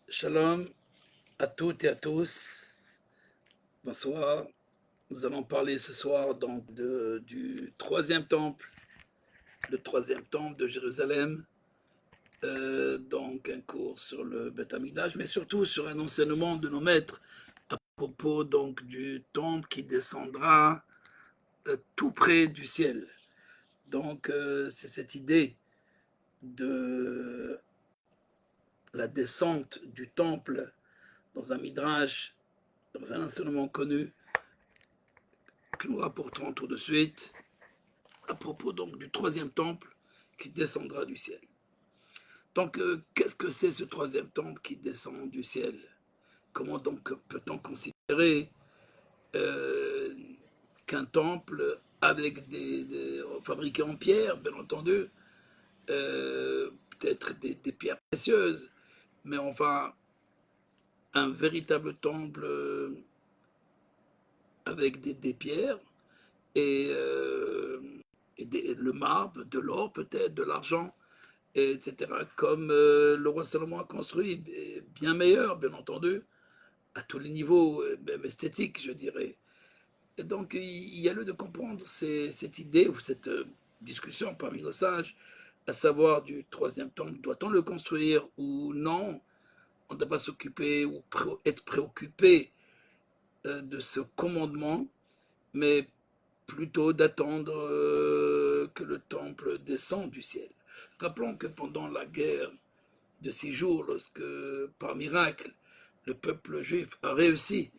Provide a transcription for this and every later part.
Shalom à toutes et à tous. Bonsoir. Nous allons parler ce soir donc du troisième temple, le troisième temple de Jérusalem. Donc un cours sur le Beth Amikdash, mais surtout sur un enseignement de nos maîtres à propos donc du temple qui descendra tout près du ciel. Donc c'est cette idée de la descente du temple dans un midrash, dans un enseignement connu que nous rapporterons tout de suite à propos donc du troisième temple qui descendra du ciel. Donc, qu'est-ce que c'est ce troisième temple qui descend du ciel? Comment donc peut-on considérer euh, qu'un temple avec fabriqué en pierre, bien entendu, peut-être des pierres précieuses, mais enfin un véritable temple avec des pierres et, le marbre, de l'or peut-être, de l'argent, etc. Comme le roi Salomon a construit, bien meilleur, bien entendu, à tous les niveaux, même esthétiques, je dirais. Et donc, il y a lieu de comprendre cette idée ou cette discussion parmi nos sages, à savoir du troisième temple, doit-on le construire ou non? On ne doit pas s'occuper ou être préoccupé de ce commandement, mais plutôt d'attendre que le temple descende du ciel. Rappelons que pendant la guerre de 6 jours, lorsque par miracle le peuple juif a réussi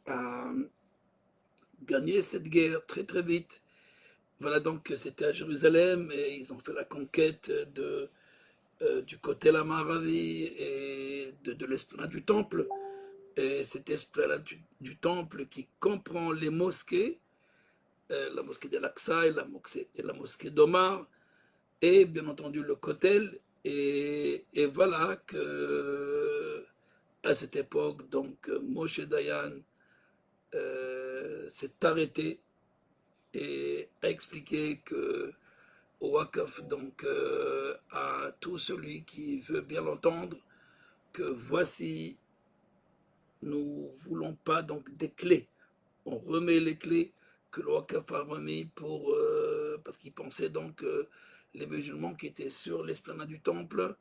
à gagner cette guerre très très vite, voilà donc que c'était à Jérusalem et ils ont fait la conquête du côté la Maravi et de l'esplanade du temple. Et cette esplanade du temple qui comprend les mosquées, la mosquée d'Al-Aqsa et la mosquée d'Omar, et bien entendu le Kotel. Et voilà que à cette époque, donc Moshe Dayan s'est arrêté et a expliqué que au Wakaf, donc à tout celui qui veut bien l'entendre, que voici, nous ne voulons pas donc des clés. On remet les clés que le Wakaf a remis parce qu'il pensait donc que les musulmans qui étaient sur l'esplanade du temple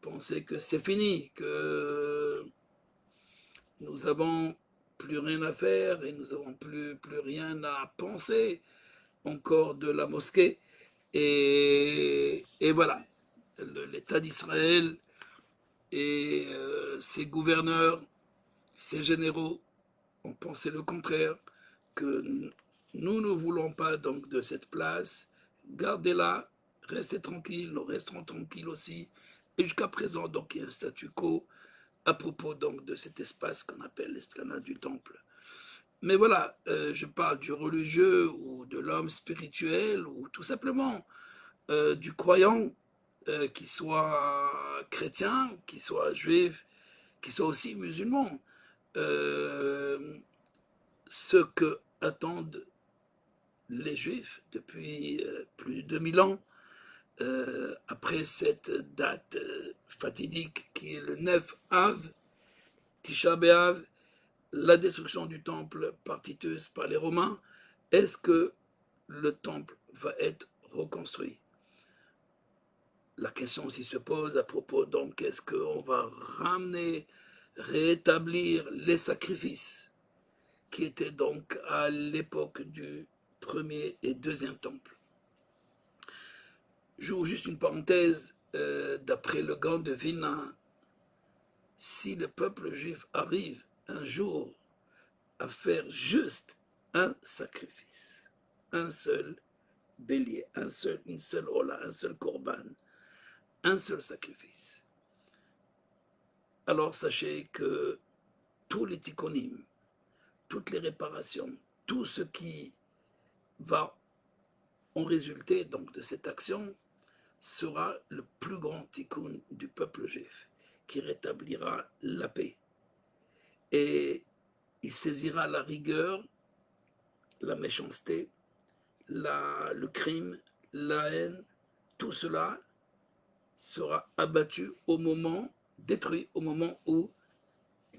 pensaient que c'est fini, que nous avons plus rien à faire et nous n'avons plus rien à penser encore de la mosquée. Et voilà, l'État d'Israël et ses gouverneurs, ses généraux ont pensé le contraire, que nous ne voulons pas donc de cette place, gardez-la, restez tranquille, nous resterons tranquilles aussi. Et jusqu'à présent, donc, il y a un statu quo à propos donc de cet espace qu'on appelle l'esplanade du temple. Mais voilà, je parle du religieux ou de l'homme spirituel ou tout simplement du croyant, qui soit chrétien, qui soit juif, qui soit aussi musulman. Euh, Ce que attendent les juifs depuis plus de 2000 ans, après cette date fatidique qui est le 9 Av, Tisha B'Av, la destruction du temple par Titus, par les Romains, est-ce que le temple va être reconstruit? La question aussi se pose à propos, donc, est-ce qu'on va ramener, rétablir les sacrifices qui étaient donc à l'époque du premier et deuxième temple? J'ouvre juste une parenthèse, d'après le Gaon de Vilna, si le peuple juif arrive un jour à faire juste un sacrifice, un seul bélier, une seule ola, un seul korban, un seul sacrifice, alors sachez que tous les tikkunim, toutes les réparations, tout ce qui va en résulter donc de cette action sera le plus grand tikkun du peuple juif, qui rétablira la paix. Et il saisira la rigueur, la méchanceté, le crime, la haine, tout cela sera abattu au moment détruit au moment où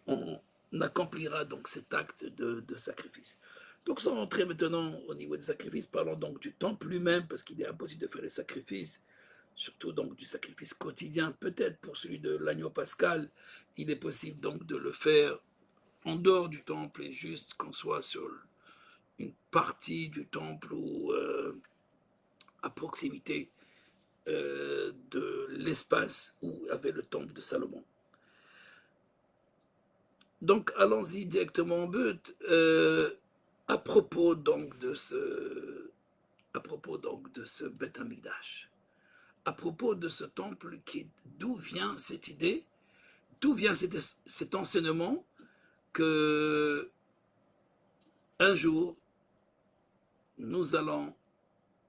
on accomplira donc cet acte de sacrifice. Donc sans rentrer maintenant au niveau des sacrifices, parlons donc du temple lui-même, parce qu'il est impossible de faire les sacrifices, surtout donc du sacrifice quotidien. Peut-être pour celui de l'agneau pascal, il est possible donc de le faire en dehors du temple et juste qu'on soit sur une partie du temple ou à proximité de l'espace où avait le temple de Salomon. Donc allons-y directement au but. À propos donc de ce Beth Amikdash, à propos de ce temple, d'où vient cette idée, d'où vient cet enseignement que un jour nous allons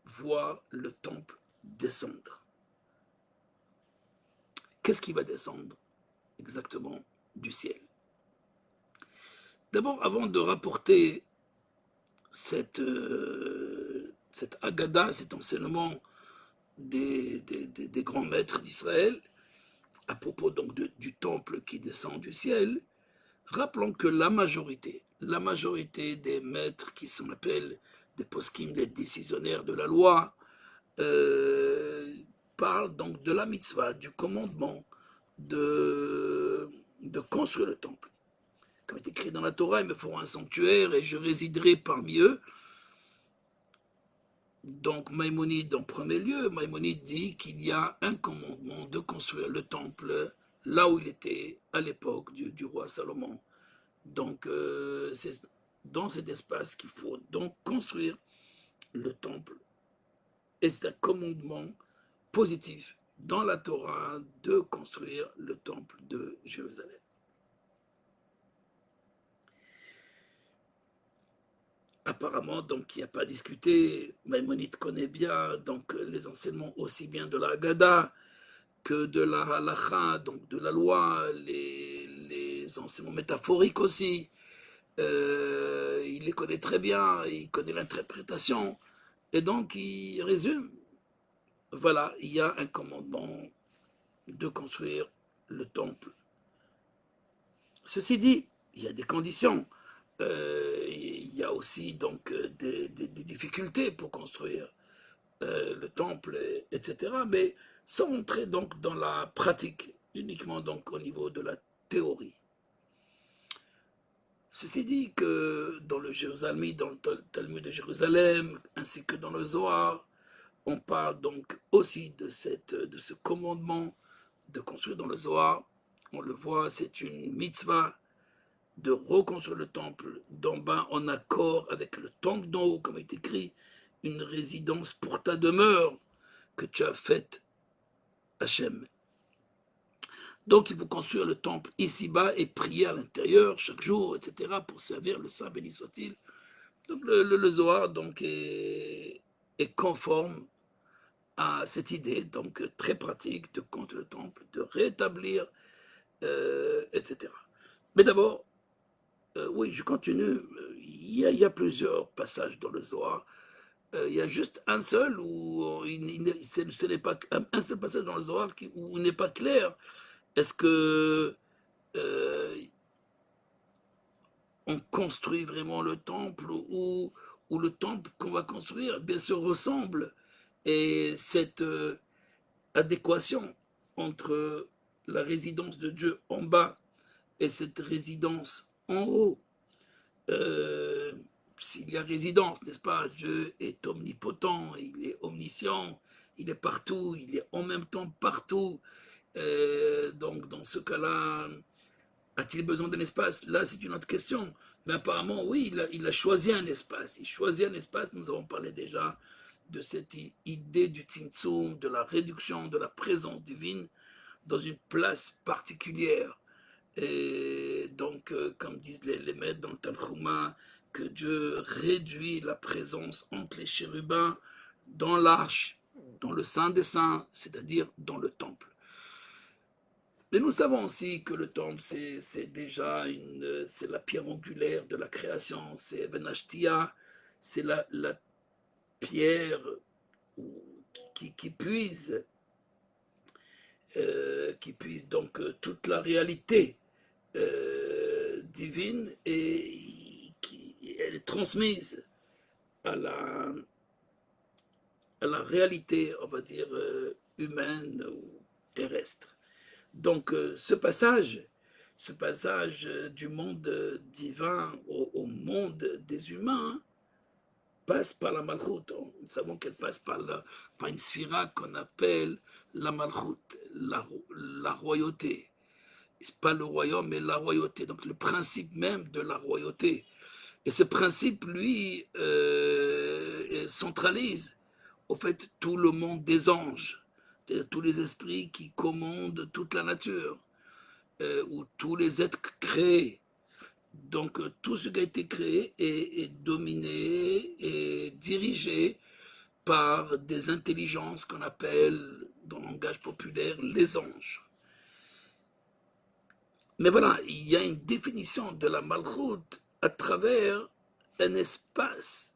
voir le temple descendre. Qu'est-ce qui va descendre exactement du ciel? D'abord, avant de rapporter cette Agada, cet enseignement des grands maîtres d'Israël, à propos donc du temple qui descend du ciel, rappelons que la majorité des maîtres qui s'en appellent des poskim, les décisionnaires de la loi, parlent donc de la mitzvah, du commandement de construire le temple. Comme est écrit dans la Torah, ils me feront un sanctuaire et je résiderai parmi eux. Donc Maïmonide en premier lieu, Maïmonide dit qu'il y a un commandement de construire le temple là où il était à l'époque du roi Salomon. Donc c'est dans cet espace qu'il faut donc construire le temple. Et c'est un commandement positif dans la Torah de construire le temple de Jérusalem. Apparemment, donc, il n'y a pas à discuter. Maïmonide connaît bien donc, les enseignements aussi bien de la Haggadah que de la Halacha, donc de la loi, les enseignements métaphoriques aussi. Il les connaît très bien, il connaît l'interprétation. Et donc, il résume. Voilà, il y a un commandement de construire le temple. Ceci dit, il y a des conditions. Il y a aussi donc des difficultés pour construire le temple, etc. Mais sans entrer donc dans la pratique, uniquement donc au niveau de la théorie. Ceci dit que dans le Jérusalem, dans le Talmud de Jérusalem, ainsi que dans le Zohar, on parle donc aussi de ce commandement de construire dans le Zohar. On le voit, c'est une mitzvah de reconstruire le temple d'en bas en accord avec le temple d'en haut, comme est écrit, une résidence pour ta demeure que tu as faite, Hachem. Donc il faut construire le temple ici-bas et prier à l'intérieur chaque jour, etc., pour servir le Saint, béni soit-il. Donc le Zohar donc, est conforme à cette idée, donc très pratique, de construire le temple, de rétablir, etc. Mais d'abord, oui, je continue. Il y a plusieurs passages dans le Zohar. Il y a juste un seul où ce n'est pas un seul passage dans le Zohar où il n'est pas clair. Est-ce que on construit vraiment le temple ou le temple qu'on va construire, bien sûr, ressemble? Et cette adéquation entre la résidence de Dieu en bas et cette résidence en haut, s'il y a résidence, n'est-ce pas? Dieu est omnipotent, il est omniscient, il est partout, il est en même temps partout. Donc, dans ce cas-là, a-t-il besoin d'un espace? Là, c'est une autre question. Mais apparemment, oui, il a choisi un espace. Il choisit un espace, nous avons parlé déjà de cette idée du tzimtzum, de la réduction de la présence divine dans une place particulière. Et donc, comme disent les maîtres dans le Tanchuma, que Dieu réduit la présence entre les chérubins dans l'arche, dans le Saint des Saints, c'est-à-dire dans le temple. Mais nous savons aussi que le temple, c'est déjà c'est la pierre angulaire de la création, c'est Venashtia, c'est la pierre qui puise qui puise donc toute la réalité divine et qui elle est transmise à la réalité, on va dire, humaine ou terrestre. Donc ce passage du monde divin au monde des humains passe par la malchoute. Nous savons qu'elle passe par une sphira qu'on appelle la malchoute, la royauté. C'est pas le royaume, mais la royauté. Donc le principe même de la royauté. Et ce principe, lui, centralise au fait tout le monde des anges, c'est-à-dire tous les esprits qui commandent toute la nature, ou tous les êtres créés. Donc tout ce qui a été créé est dominé et dirigé par des intelligences qu'on appelle, dans le langage populaire, les anges. Mais voilà, il y a une définition de la malchoute à travers un espace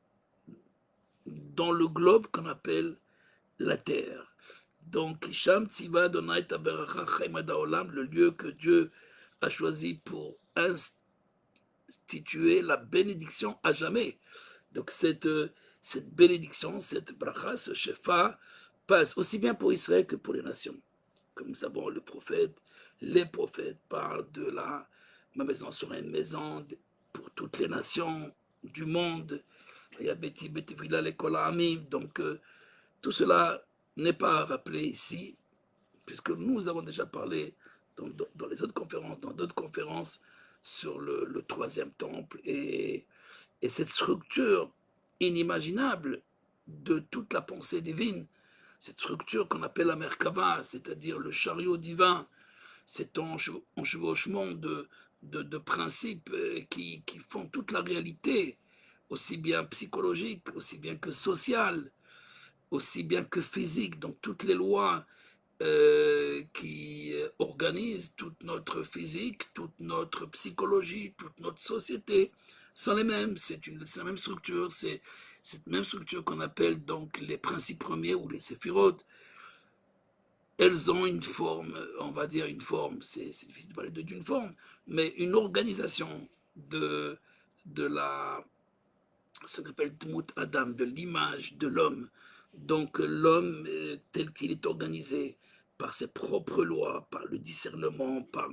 dans le globe qu'on appelle la terre. Donc, Isham Tziva Adonai Taberacha Chaimad Haolam, le lieu que Dieu a choisi pour instituer la bénédiction à jamais. Donc, cette bénédiction, cette bracha, ce shefa, passe aussi bien pour Israël que pour les nations. Comme nous savons, les prophètes parlent de ma maison sera une maison pour toutes les nations du monde. Il y a Beti Vila l'école Amim. Donc, tout cela n'est pas rappelé ici, puisque nous avons déjà parlé dans les autres conférences, dans d'autres conférences, sur le troisième temple et cette structure inimaginable de toute la pensée divine, cette structure qu'on appelle la Merkava, c'est-à-dire le chariot divin, cet enchevauchement de principes qui font toute la réalité, aussi bien psychologique, aussi bien que sociale, aussi bien que physique, donc toutes les lois qui organisent toute notre physique, toute notre psychologie, toute notre société, sont les mêmes. C'est la même structure, c'est cette même structure qu'on appelle donc les principes premiers ou les séphirotes. Elles ont une forme, on va dire une forme, c'est difficile de parler d'une forme, mais une organisation de ce qu'on appelle Dmut Adam, de l'image de l'homme. Donc l'homme tel qu'il est organisé par ses propres lois, par le discernement, par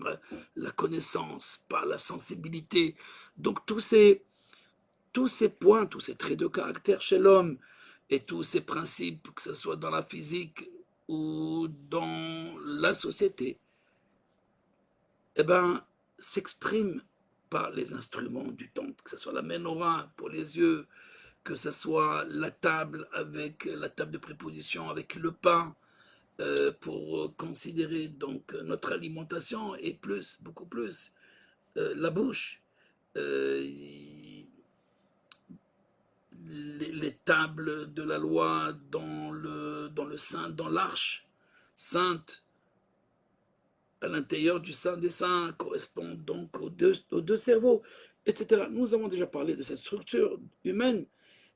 la connaissance, par la sensibilité. Donc tous ces points, tous ces traits de caractère chez l'homme et tous ces principes, que ce soit dans la physique ou dans la société, eh ben, s'expriment par les instruments du temple, que ce soit la menorah pour les yeux, que ce soit la table avec la table de préposition avec le pain pour considérer donc notre alimentation et plus, beaucoup plus, la bouche, les tables de la loi dans le saint, dans l'arche sainte, à l'intérieur du Saint des Saints, correspondent donc aux deux cerveaux, etc. Nous avons déjà parlé de cette structure humaine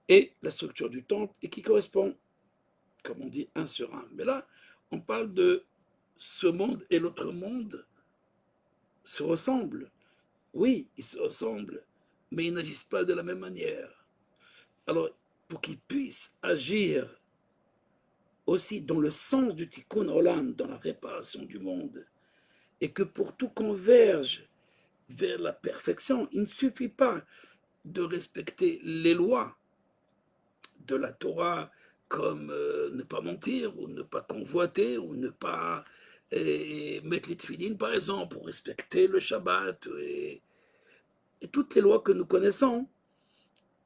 et la structure du temple, et qui correspond, comme on dit, un sur un. Mais là, on parle de ce monde et l'autre monde se ressemblent. Oui, ils se ressemblent, mais ils n'agissent pas de la même manière. Alors, pour qu'ils puissent agir aussi dans le sens du Tikkun Olam, dans la réparation du monde, et que pour tout converge vers la perfection, il ne suffit pas de respecter les lois de la Torah comme ne pas mentir ou ne pas convoiter ou ne pas mettre les tefilines par exemple pour respecter le Shabbat et toutes les lois que nous connaissons.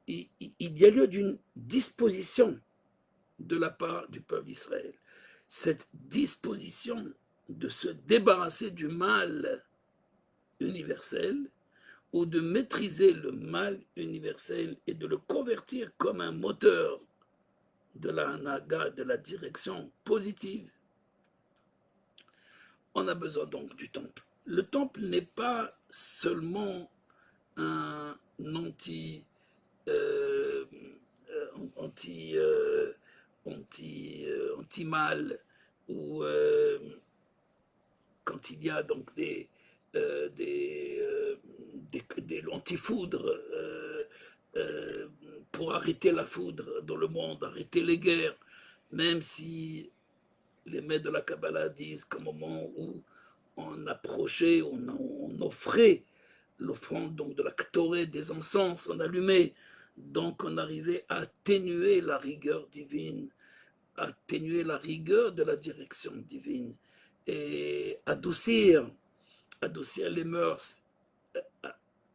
Il y a lieu d'une disposition de la part du peuple d'Israël. Cette disposition de se débarrasser du mal universel ou de maîtriser le mal universel et de le convertir comme un moteur de la hanaga, de la direction positive. On a besoin donc du temple. Le temple n'est pas seulement un anti anti anti mal ou quand il y a donc des antifoudres euh, pour arrêter la foudre dans le monde, arrêter les guerres, même si les maîtres de la Kabbalah disent qu'au moment où on approchait, on offrait l'offrande donc de la Ktoré, des encens, on allumait, donc on arrivait à atténuer la rigueur divine, atténuer la rigueur de la direction divine et adoucir les mœurs,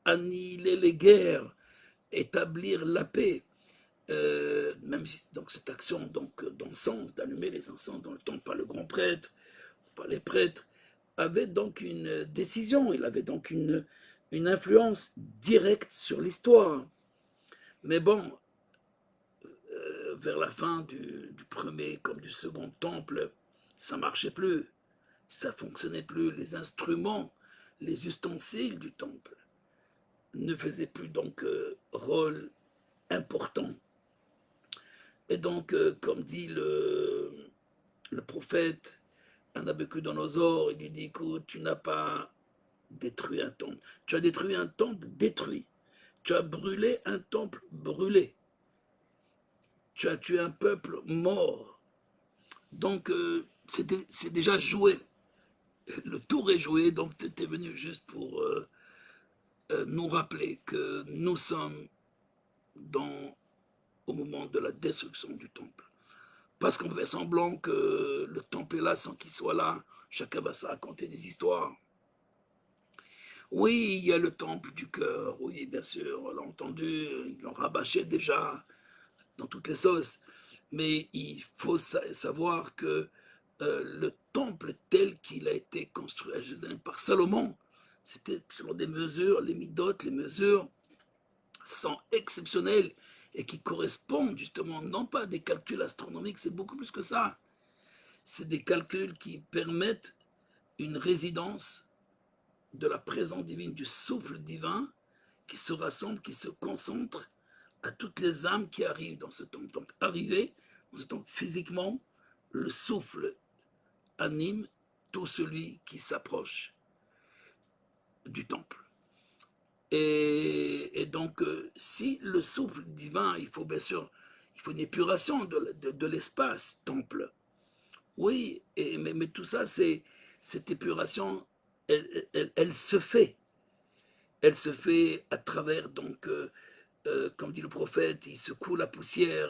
annihiler les guerres, établir la paix. Même si, donc cette action donc d'encens, d'allumer les encens dans le temple par le grand prêtre, par les prêtres, avait donc une décision, il avait donc une influence directe sur l'histoire. Mais bon, vers la fin du premier comme du second temple, ça marchait plus, ça fonctionnait plus. Les instruments, les ustensiles du temple ne faisaient plus donc rôle important. Et donc, comme dit le prophète Nabuchodonosor, il lui dit, écoute, tu n'as pas détruit un temple. Tu as détruit un temple détruit. Tu as brûlé un temple brûlé. Tu as tué un peuple mort. Donc, c'est déjà joué. Le tour est joué, donc tu es venu juste pour nous rappeler que nous sommes au moment de la destruction du temple. Parce qu'on fait semblant que le temple est là sans qu'il soit là. Chacun va se raconter des histoires. Oui, il y a le temple du cœur, oui, bien sûr, on l'a entendu, ils l'ont rabâché déjà dans toutes les sauces. Mais il faut savoir que le temple tel qu'il a été construit à Jérusalem par Salomon, c'était selon des mesures, les midotes, les mesures sont exceptionnelles et qui correspondent justement non pas à des calculs astronomiques, c'est beaucoup plus que ça. C'est des calculs qui permettent une résidence de la présence divine, du souffle divin qui se rassemble, qui se concentre à toutes les âmes qui arrivent dans ce temple. Donc, arriver dans ce temple physiquement, le souffle anime tout celui qui s'approche du temple. Et donc, si le souffle divin, il faut bien sûr, il faut une épuration de l'espace temple. Oui, mais tout ça, cette épuration, elle se fait. Elle se fait à travers, donc, comme dit le prophète, il secoue la poussière,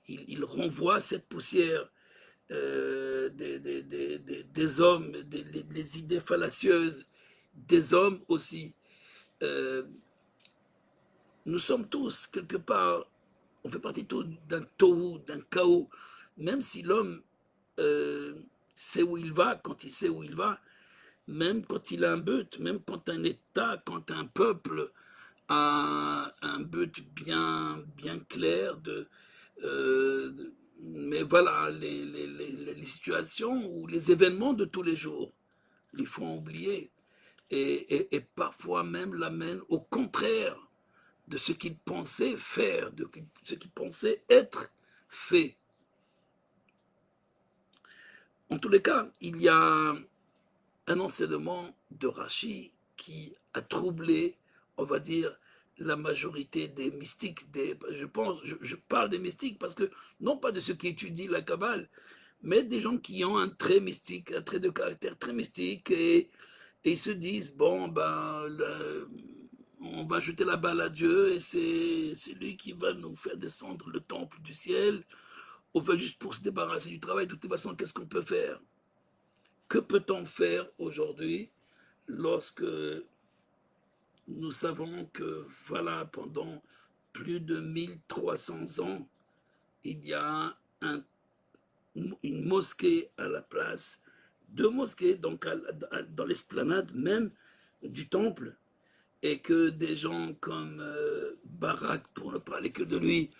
il renvoie cette poussière des hommes, les idées fallacieuses des hommes aussi. Euh, nous sommes tous, quelque part, on fait partie tous d'un tohu, d'un chaos, même si l'homme sait où il va, quand il sait où il va, même quand il a un but, même quand un État, quand un peuple a un but bien clair mais voilà, les situations ou les événements de tous les jours les font oublier et parfois même l'amènent au contraire de ce qu'ils pensaient faire, de ce qu'ils pensaient être fait. En tous les cas, il y a un enseignement de Rachi qui a troublé, on va dire, la majorité des mystiques. Je parle des mystiques parce que, non pas de ceux qui étudient la Kabbale, mais des gens qui ont un trait mystique, un trait de caractère très mystique, et ils se disent, bon, ben, on va jeter la balle à Dieu, et c'est lui qui va nous faire descendre le temple du ciel. On va juste pour se débarrasser du travail. De toute façon, qu'est-ce qu'on peut faire? Que peut-on faire aujourd'hui lorsque nous savons que, voilà, pendant plus de 1300 ans, il y a une mosquée à la place, deux mosquées, donc dans l'esplanade même du temple, et que des gens comme Barak, pour ne parler que de lui,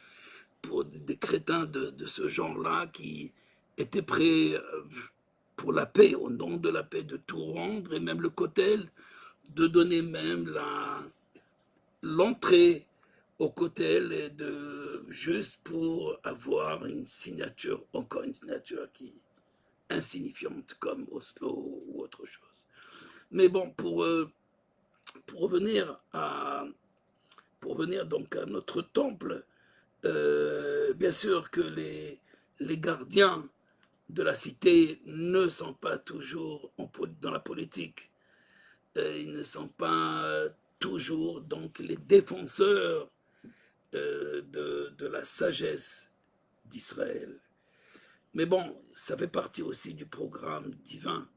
pour des crétins de ce genre-là, qui étaient prêts pour la paix, au nom de la paix, de tout rendre, et même le Kotel, de donner même l'entrée au Kotel, et juste pour avoir une signature, encore une signature qui insignifiante comme Oslo ou autre chose. Mais bon, pour revenir donc à notre temple, bien sûr que les gardiens de la cité ne sont pas toujours dans la politique. Ils ne sont pas toujours donc les défenseurs de la sagesse d'Israël. Mais bon, ça fait partie aussi du programme divin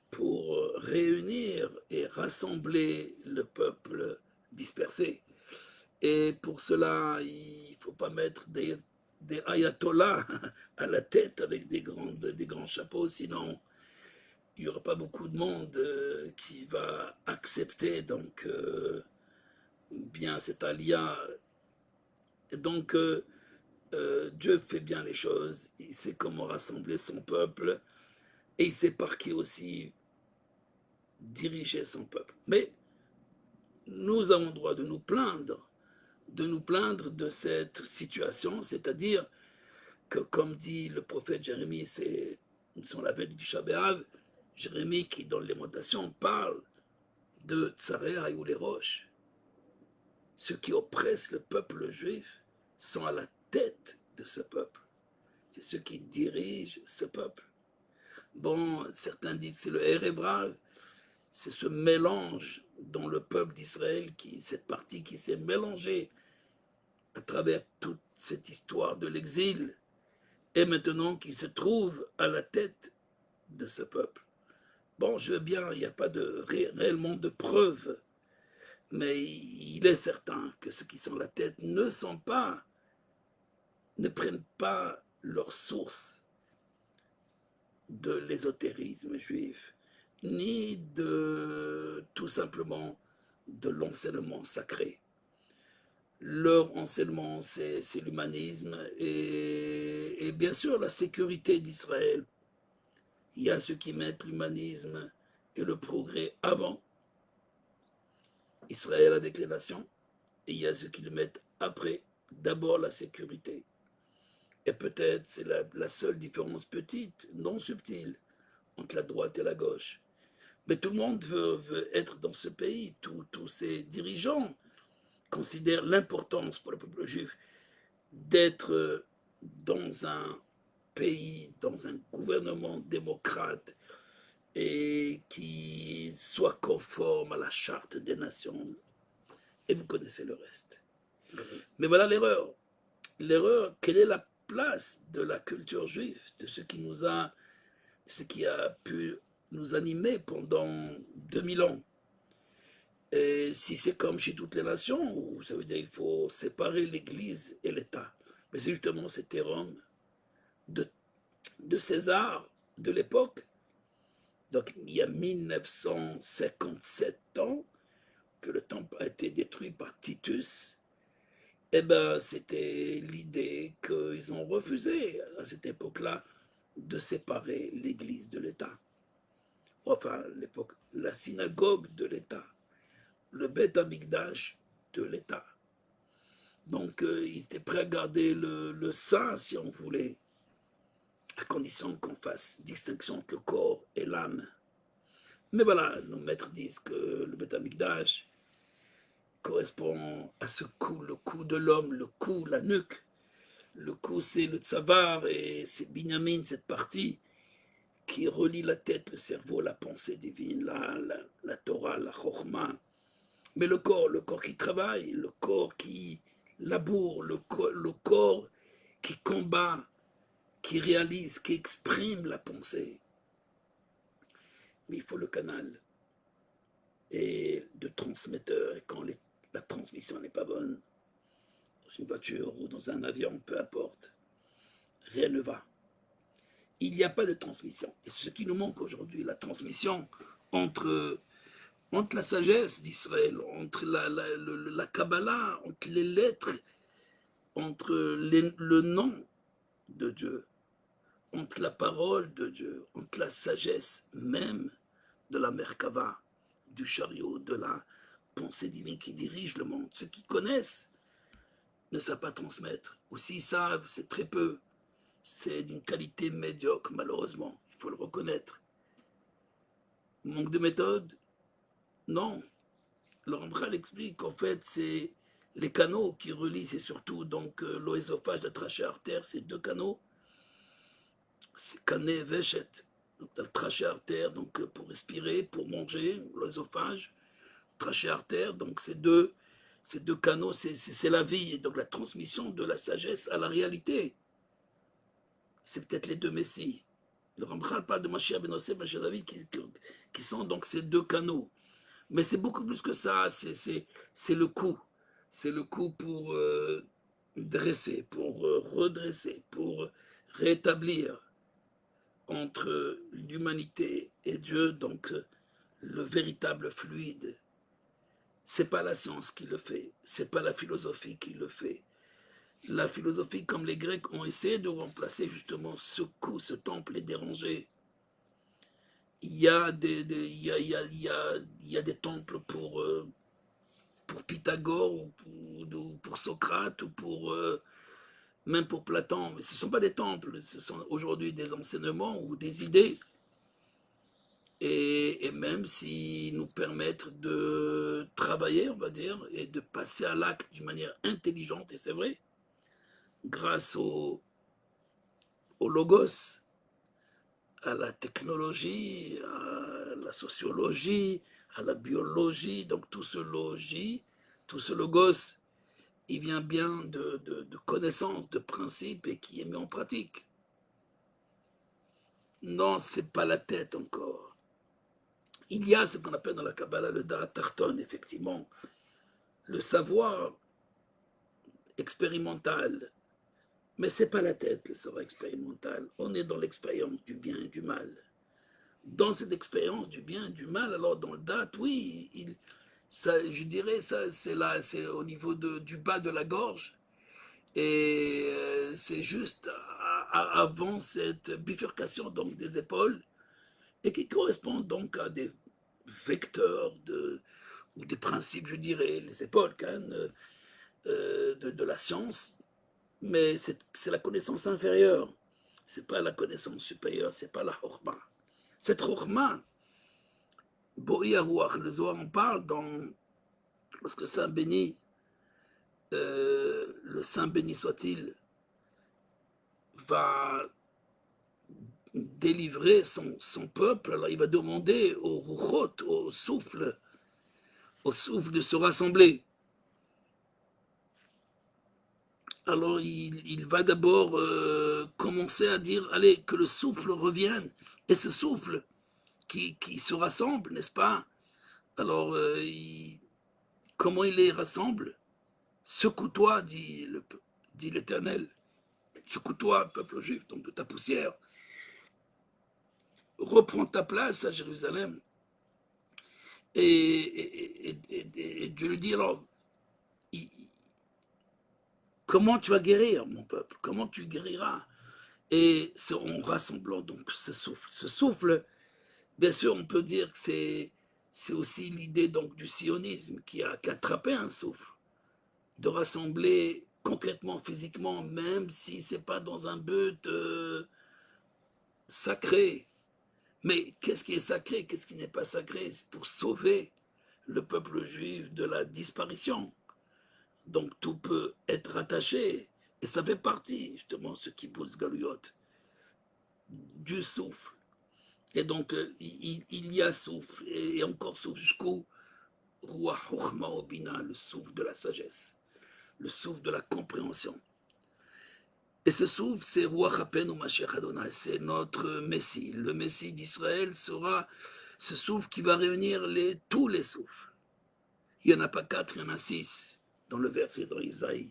pour réunir et rassembler le peuple dispersé. Et pour cela, il ne faut pas mettre des ayatollahs à la tête avec des grands chapeaux, sinon il n'y aura pas beaucoup de monde qui va accepter donc bien cet alia. Et donc Dieu fait bien les choses, il sait comment rassembler son peuple et il sait par qui aussi diriger son peuple. Mais nous avons le droit de nous plaindre de cette situation, c'est-à-dire que, comme dit le prophète Jérémie, c'est sur la veille du Shabbat, Jérémie qui, dans les Lamentations, parle de Tsaréa ou les roches. Ceux qui oppressent le peuple juif sont à la tête de ce peuple. C'est ceux qui dirigent ce peuple. Bon, certains disent c'est le Erev, c'est ce mélange dans le peuple d'Israël, cette partie qui s'est mélangée à travers toute cette histoire de l'exil, et maintenant qui se trouve à la tête de ce peuple. Bon, je veux bien, il n'y a pas réellement de preuves, mais il est certain que ceux qui sont à la tête ne prennent pas leur source de l'ésotérisme juif, ni de tout simplement de l'enseignement sacré. Leur enseignement, c'est l'humanisme et bien sûr la sécurité d'Israël. Il y a ceux qui mettent l'humanisme et le progrès avant Israël avec les nations, et il y a ceux qui le mettent après, d'abord la sécurité. Et peut-être c'est la seule différence petite, non subtile, entre la droite et la gauche. Mais tout le monde veut être dans ce pays, tous ces dirigeants considèrent l'importance pour le peuple juif d'être dans un pays, dans un gouvernement démocrate et qui soit conforme à la charte des nations. Et vous connaissez le reste. Mais voilà l'erreur. L'erreur, quelle est la place de la culture juive, de ce qui a pu nous animer pendant 2000 ans. Et si c'est comme chez toutes les nations, ça veut dire qu'il faut séparer l'Église et l'État. Mais c'est justement cette erreur de César de l'époque. Donc il y a 1957 ans que le temple a été détruit par Titus. Eh bien, c'était l'idée qu'ils ont refusé à cette époque-là de séparer l'Église de l'État. Enfin, l'époque, la synagogue de l'État, le Beth Amikdash de l'État. Donc, ils étaient prêts à garder le saint, si on voulait, à condition qu'on fasse distinction entre le corps et l'âme. Mais voilà, nos maîtres disent que le Beth Amikdash correspond à ce cou, le cou de l'homme, le cou, la nuque. Le cou, c'est le tsavar et c'est Binyamin, cette partie qui relie la tête, le cerveau, la pensée divine, la Torah, la Chokhmah. Mais le corps qui travaille, le corps qui laboure, le corps qui combat, qui réalise, qui exprime la pensée. Mais il faut le canal et de transmetteur. Et quand la transmission n'est pas bonne, dans une voiture ou dans un avion, peu importe, rien ne va. Il n'y a pas de transmission. Et c'est ce qui nous manque aujourd'hui, la transmission entre la sagesse d'Israël, entre la Kabbalah, entre les lettres, entre le nom de Dieu, entre la parole de Dieu, entre la sagesse même de la Merkava, du chariot, de la pensée divine qui dirige le monde. Ceux qui connaissent ne savent pas transmettre. Ou s'ils savent, c'est très peu. C'est d'une qualité médiocre, malheureusement. Il faut le reconnaître. Manque de méthode? Non. Le Ramchal explique qu'en fait, c'est les canaux qui relient, c'est surtout donc l'œsophage, la trachée artère, ces deux canaux, c'est cané véchet. Donc, tu as le trachée artère donc, pour respirer, pour manger, l'œsophage, trachée artère, donc ces deux canaux, c'est la vie, et donc la transmission de la sagesse à la réalité. C'est peut-être les deux messies. Le Ramchal parle de Mashiach ben Yosef, Mashiach David, qui sont donc ces deux canaux. Mais c'est beaucoup plus que ça, c'est le coup. C'est le coup pour dresser, pour redresser, pour rétablir entre l'humanité et Dieu, donc le véritable fluide. C'est pas la science qui le fait, c'est pas la philosophie qui le fait. La philosophie, comme les Grecs ont essayé de remplacer justement ce coup, ce temple est dérangé. Il y a des temples pour Pythagore ou pour Socrate ou même pour Platon, mais ce ne sont pas des temples, ce sont aujourd'hui des enseignements ou des idées. Et même s'ils nous permettent de travailler, on va dire, et de passer à l'acte d'une manière intelligente, et c'est vrai, grâce au logos, à la technologie, à la sociologie, à la biologie, donc tout ce logis, tout ce logos, il vient bien de connaissances, de principes et qui est mis en pratique. Non, c'est pas la tête encore. Il y a ce qu'on appelle dans la Kabbalah le Da'at Tarton, effectivement, le savoir expérimental. Mais c'est pas la tête, le savoir expérimental. On est dans l'expérience du bien et du mal. Dans cette expérience du bien et du mal, alors dans le Da'at, oui, ça, je dirais ça, c'est au niveau du bas de la gorge. Et c'est juste avant cette bifurcation donc, des épaules et qui correspond donc à des vecteurs ou des principes, je dirais, les épaules quand même, de la science, mais c'est la connaissance inférieure. C'est pas la connaissance supérieure, c'est pas la chorma. Cette chorma, Bo'i Arouach, le Zohar en parle lorsque Saint béni, le Saint béni soit-il, va délivrer son peuple, alors il va demander au Ruchot, au souffle de se rassembler. Alors il va d'abord commencer à dire, allez, que le souffle revienne. Et ce souffle qui se rassemble, n'est-ce pas? Alors, comment il les rassemble? Secoue-toi, dit l'Éternel. Secoue-toi, peuple juif, donc de ta poussière. Reprends ta place à Jérusalem. Et Dieu lui dit, alors, comment tu vas guérir, mon peuple? Comment tu guériras? Et c'est en rassemblant donc ce souffle. Ce souffle, bien sûr, on peut dire que c'est aussi l'idée donc du sionisme qui a attrapé un souffle, de rassembler concrètement, physiquement, même si ce n'est pas dans un but sacré. Mais qu'est-ce qui est sacré? Qu'est-ce qui n'est pas sacré? C'est pour sauver le peuple juif de la disparition. Donc tout peut être rattaché. Et ça fait partie, justement, ce qui pousse Galuyot, du souffle. Et donc, il y a souffle, et encore souffle, jusqu'au Roi Chochma Obina, le souffle de la sagesse, le souffle de la compréhension. Et ce souffle, c'est Roi Chapen ou Mashiach Adonai, c'est notre Messie. Le Messie d'Israël sera ce souffle qui va réunir tous les souffles. Il n'y en a pas 4, il y en a 6 dans le verset dans Isaïe.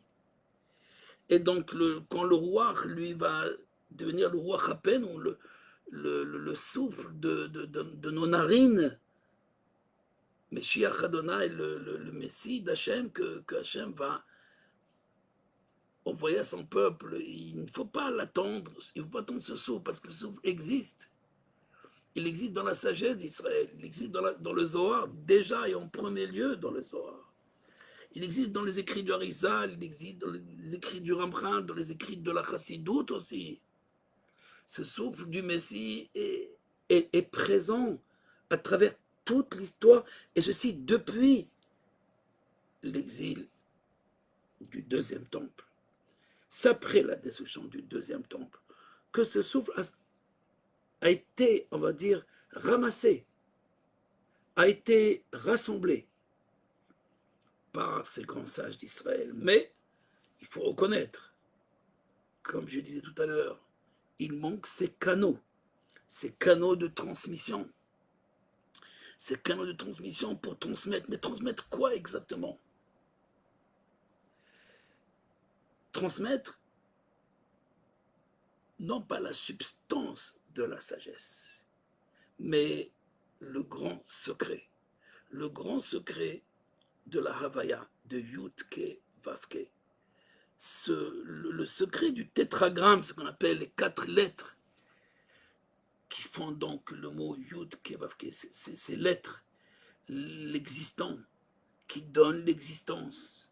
Et donc, quand le roi, lui, va devenir le roi Chapen, ou le souffle de nos narines, Meshiach Adonai, le Messie d'Hachem, que Hachem va envoyer à son peuple. Il ne faut pas l'attendre, il ne faut pas attendre ce souffle, parce que le souffle existe. Il existe dans la sagesse d'Israël, il existe dans le Zohar, déjà et en premier lieu dans le Zohar. Il existe dans les écrits du Harizal, il existe dans les écrits du Ramchal, dans les écrits de la Chassidoute aussi. Ce souffle du Messie est présent à travers toute l'histoire, et ceci depuis l'exil du deuxième temple. C'est après la destruction du deuxième temple que ce souffle a été, on va dire, ramassé, a été rassemblé par ces grands sages d'Israël. Mais il faut reconnaître, comme je disais tout à l'heure, il manque ces canaux de transmission. Ces canaux de transmission pour transmettre. Mais transmettre quoi exactement? Transmettre, non pas la substance de la sagesse, mais le grand secret. Le grand secret de la Havaya, de Yudke Vavke. Le secret du tétragramme, ce qu'on appelle les 4 lettres, qui font donc le mot Yudke Vavke, ces lettres, l'existant, qui donne l'existence.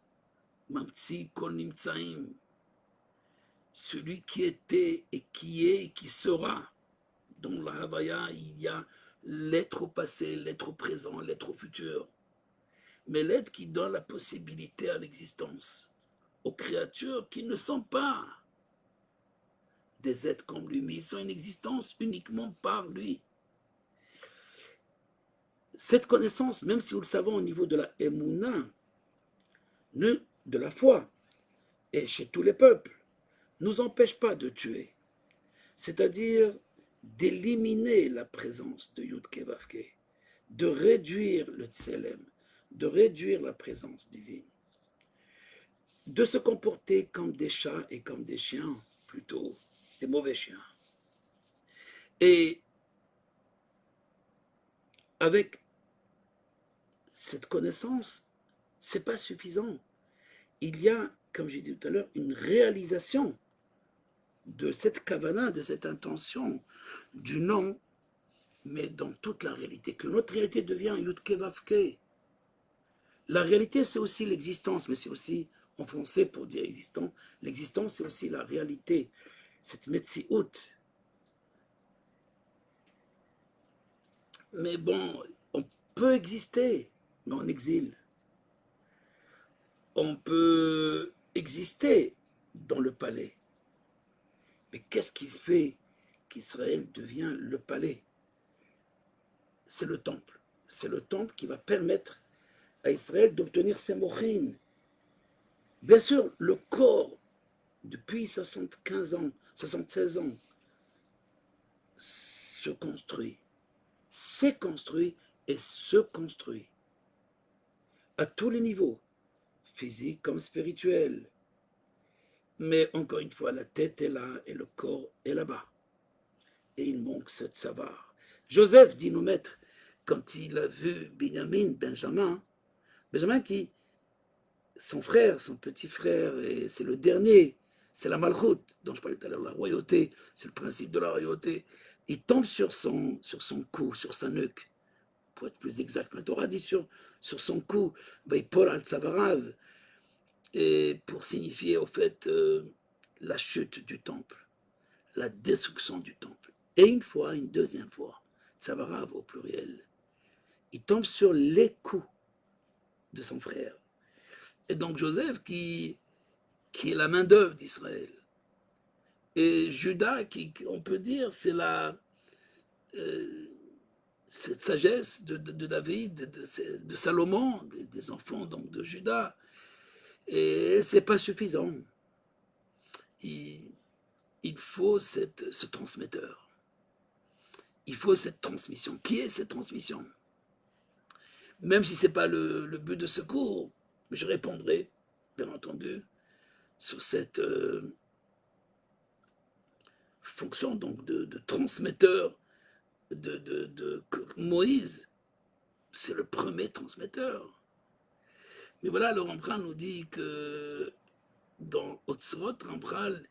Mamtsi Kol Nimtsaim, celui qui était et qui est et qui sera. Dans la Havaya, il y a l'être au passé, l'être au présent, l'être au futur. Mais l'être qui donne la possibilité à l'existence, aux créatures qui ne sont pas des êtres comme lui, mais ils sont une existence uniquement par lui. Cette connaissance, même si nous le savons au niveau de la Emouna, de la foi, et chez tous les peuples, ne nous empêche pas de tuer, c'est-à-dire d'éliminer la présence de Yudke Vavke, de réduire le Tselem, de réduire la présence divine, de se comporter comme des chats et comme des chiens, plutôt des mauvais chiens. Et avec cette connaissance, ce n'est pas suffisant. Il y a, comme j'ai dit tout à l'heure, une réalisation de cette kavana, de cette intention du nom, mais dans toute la réalité, que notre réalité devient Yudke Vavke. La réalité, c'est aussi l'existence, mais c'est aussi, en français, pour dire existant, l'existence, c'est aussi la réalité, cette Metsiout. Mais bon, on peut exister, mais en exil. On peut exister dans le palais. Mais qu'est-ce qui fait qu'Israël devient le palais? C'est le temple. C'est le temple qui va permettre à Israël d'obtenir ses mochines. Bien sûr, le corps, depuis 75 ans, 76 ans, se construit, s'est construit et se construit à tous les niveaux, physique comme spirituel. Mais encore une fois, la tête est là et le corps est là-bas. Et il manque ce savoir. Joseph dit nos maîtres, quand il a vu Benjamin qui, son frère, son petit frère, et c'est le dernier, c'est la malchoute dont je parlais tout à l'heure, la royauté, c'est le principe de la royauté. Il tombe sur son cou, sur sa nuque, pour être plus exact. La Torah dit sur son cou, Vaipol al-Tzavarav, et pour signifier au fait la chute du temple, la destruction du temple. Et une deuxième fois, Tzavarav au pluriel, il tombe sur les coups de son frère. Et donc Joseph qui est la main d'œuvre d'Israël. Et Judas, on peut dire, c'est cette sagesse de David, de Salomon, des enfants donc de Judas. Et ce n'est pas suffisant. Il faut ce transmetteur. Il faut cette transmission. Qui est cette transmission? Même si ce n'est pas le but de ce cours, je répondrai, bien entendu, sur cette fonction donc de transmetteur de Moïse. C'est le premier transmetteur. Mais voilà, le Rambral nous dit que dans Otsrot, Rambral,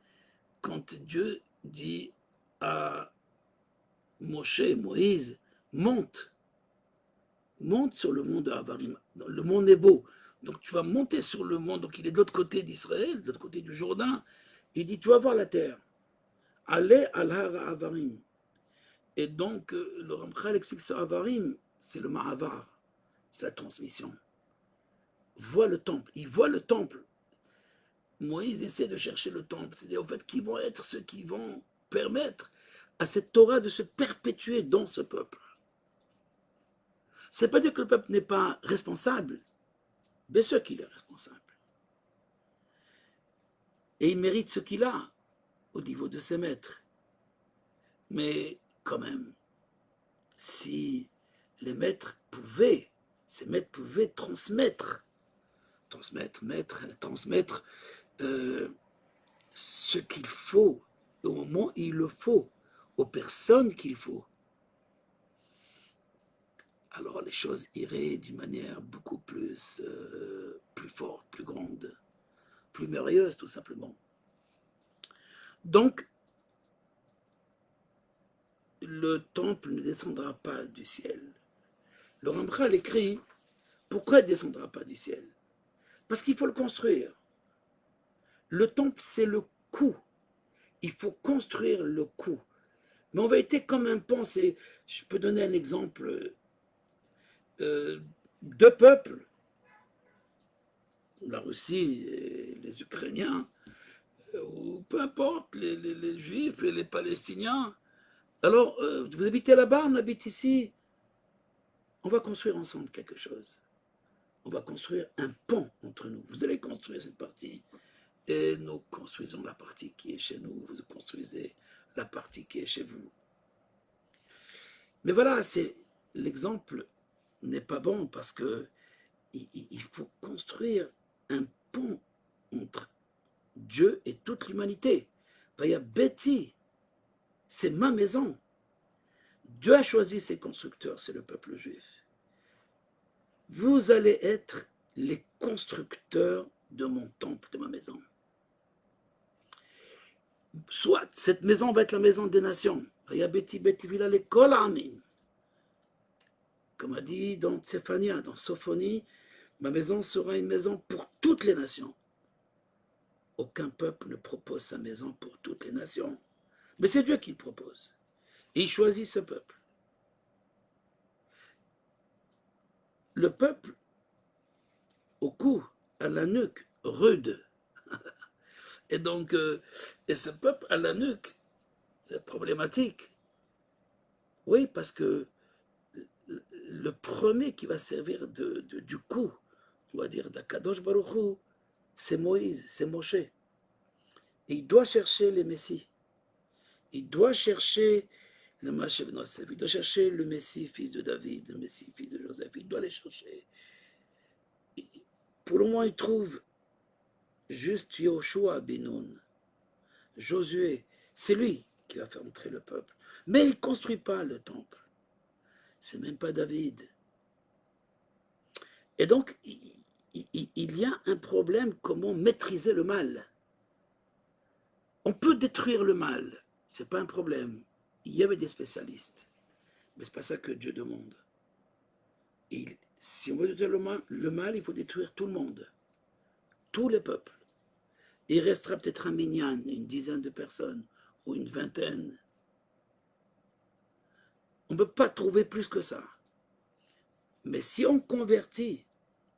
quand Dieu dit à Moïse, monte sur le mont de Havarim, le mont Nebo. Donc tu vas monter sur le mont, donc il est de l'autre côté d'Israël, de l'autre côté du Jourdain. Il dit, tu vas voir la terre. Allez al Hara Havarim. Et donc, le Ramchal explique ça à Varim, c'est le Mahavar, c'est la transmission. Voit le temple, il voit le temple. Moïse essaie de chercher le temple, c'est-à-dire en fait qui vont être ceux qui vont permettre à cette Torah de se perpétuer dans ce peuple. Ça ne veut pas dire que le peuple n'est pas responsable, bien sûr qu'il est responsable. Et il mérite ce qu'il a au niveau de ses maîtres. Mais quand même, si les maîtres pouvaient, ces maîtres pouvaient transmettre ce qu'il faut au moment où il le faut, aux personnes qu'il faut, alors les choses iraient d'une manière beaucoup plus, plus forte, plus grande, plus merveilleuse tout simplement. Donc, le temple ne descendra pas du ciel. Le Ramchal écrit, pourquoi il ne descendra pas du ciel? Parce qu'il faut le construire. Le temple, c'est le coût. Il faut construire le coût. Mais en vérité, comme un pont, je peux donner un exemple. Deux peuples, la Russie et les Ukrainiens, ou peu importe, les Juifs et les Palestiniens. Alors, vous habitez là-bas, on habite ici. On va construire ensemble quelque chose. On va construire un pont entre nous. Vous allez construire cette partie et nous construisons la partie qui est chez nous. Vous construisez la partie qui est chez vous. Mais voilà, l'exemple n'est pas bon parce que il faut construire un pont entre Dieu et toute l'humanité. Vaya Betty, c'est ma maison. Dieu a choisi ses constructeurs, c'est le peuple juif. Vous allez être les constructeurs de mon temple, de ma maison. Soit cette maison va être la maison des nations. Vaya Betty, Betty Villa, les Kolamim. Comme a dit dans Tsephania, dans Sophonie, ma maison sera une maison pour toutes les nations. Aucun peuple ne propose sa maison pour toutes les nations. Mais c'est Dieu qui le propose. Et il choisit ce peuple. Le peuple, au cou, à la nuque, rude. Et donc, et ce peuple à la nuque, c'est problématique. Oui, parce que le premier qui va servir du coup, on va dire d'Akadosh Baruch Hu, c'est Moïse, c'est Moshe. Et il doit chercher les Messies. Il doit chercher le Mashiach ben Yosef. Il doit chercher le Messie, fils de David, le Messie, fils de Joseph. Il doit les chercher. Pour le moment, il trouve juste Yoshua Benoun, Josué. C'est lui qui va faire entrer le peuple. Mais il ne construit pas le temple. C'est même pas David. Et donc, il y a un problème, comment maîtriser le mal. On peut détruire le mal, ce n'est pas un problème. Il y avait des spécialistes, mais ce n'est pas ça que Dieu demande. Et si on veut détruire le mal, il faut détruire tout le monde, tous les peuples. Il restera peut-être un minyan, une dizaine de personnes, ou une vingtaine. On ne peut pas trouver plus que ça. Mais si on convertit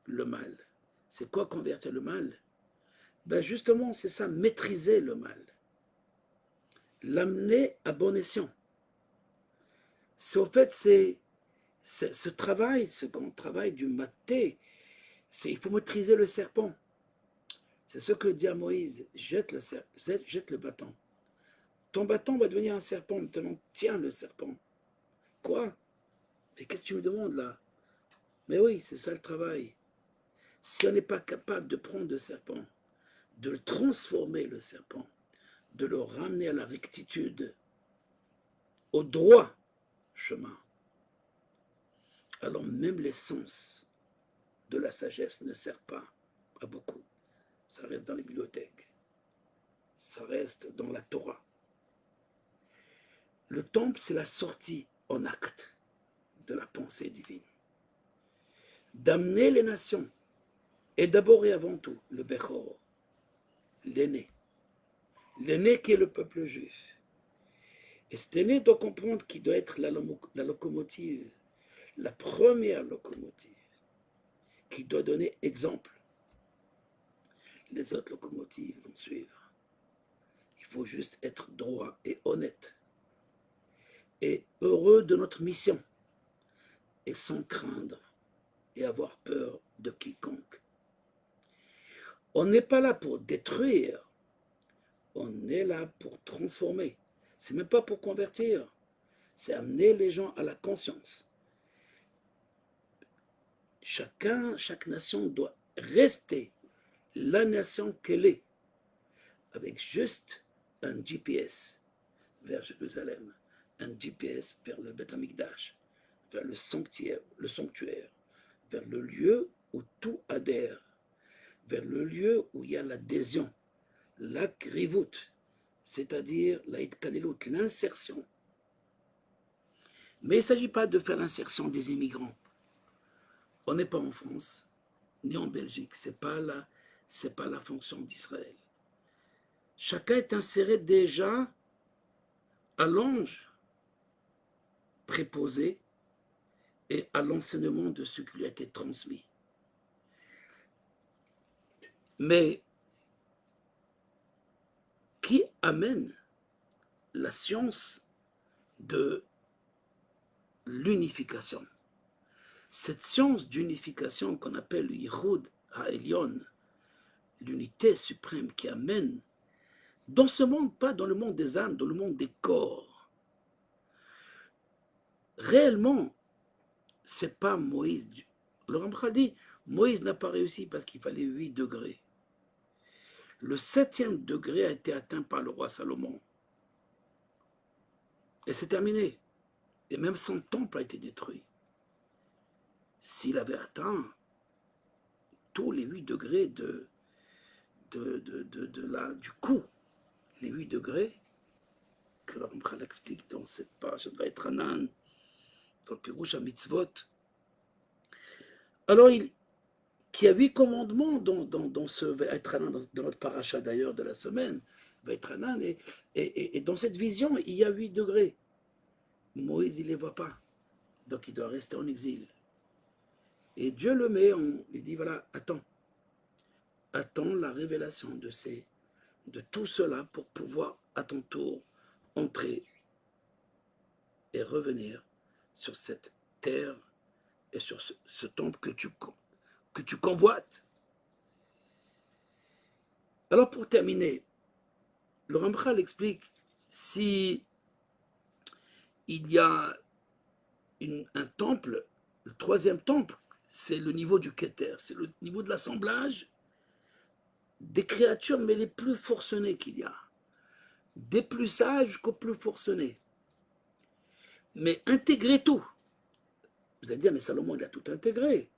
le mal, c'est quoi convertir le mal? Ben justement, c'est ça, maîtriser le mal. L'amener à bon escient. Au fait, c'est ce travail, ce grand travail du maté, il faut maîtriser le serpent. C'est ce que dit à Moïse, jette le bâton. Ton bâton va devenir un serpent, maintenant tiens le serpent. Quoi? Mais qu'est-ce que tu me demandes là? Mais oui, c'est ça le travail. Si on n'est pas capable de prendre le serpent, de le transformer le serpent, de le ramener à la rectitude, au droit chemin, alors même l'essence de la sagesse ne sert pas à beaucoup. Ça reste dans les bibliothèques. Ça reste dans la Torah. Le temple, c'est la sortie en acte de la pensée divine. D'amener les nations, et d'abord et avant tout, le Bechor, l'aîné. L'aîné qui est le peuple juif. Et cet aîné doit comprendre qu'il doit être la locomotive, la première locomotive, qui doit donner exemple. Les autres locomotives vont suivre. Il faut juste être droit et honnête et heureux de notre mission et sans craindre et avoir peur de quiconque. On n'est pas là pour détruire, on est là pour transformer. C'est même pas pour convertir, c'est amener les gens à la conscience. Chaque nation doit rester la nation qu'elle est, avec juste un GPS vers Jérusalem, un GPS vers le Beth Amikdash, vers le sanctuaire, vers le lieu où tout adhère, vers le lieu où il y a l'adhésion, la krivout, c'est-à-dire la hitkalilut, l'insertion. Mais il ne s'agit pas de faire l'insertion des immigrants. On n'est pas en France, ni en Belgique, ce n'est pas la fonction d'Israël. Chacun est inséré déjà à l'ange préposé et à l'enseignement de ce qui lui a été transmis. Mais qui amène la science de l'unification? Cette science d'unification qu'on appelle Yichud HaElyon, l'unité suprême qui amène dans ce monde, pas dans le monde des âmes, dans le monde des corps. Réellement, c'est pas Moïse. Le Ramchal dit, Moïse n'a pas réussi parce qu'il fallait 8 degrés. Le 7e degré a été atteint par le roi Salomon. Et c'est terminé. Et même son temple a été détruit. S'il avait atteint tous les 8 degrés du coup, les 8 degrés, que le Ramchal explique dans cette page de Vaïtranan, dans le Pirouche à Mitzvot. Alors, qu'il y a 8 commandements dans ce Vaïtranan, dans notre paracha d'ailleurs de la semaine, Vaïtranan, et dans cette vision, il y a 8 degrés. Moïse, il ne les voit pas, donc il doit rester en exil. Et Dieu le met, il dit voilà, attends la révélation de tout cela pour pouvoir à ton tour entrer et revenir sur cette terre et sur ce temple que tu convoites. Alors pour terminer, le Ramchal explique si il y a un temple, le 3e temple, c'est le niveau du Keter, c'est le niveau de l'assemblage des créatures, mais les plus forcenées qu'il y a, des plus sages qu'aux plus forcenés. Mais intégrer tout. Vous allez dire, mais Salomon, il a tout intégré.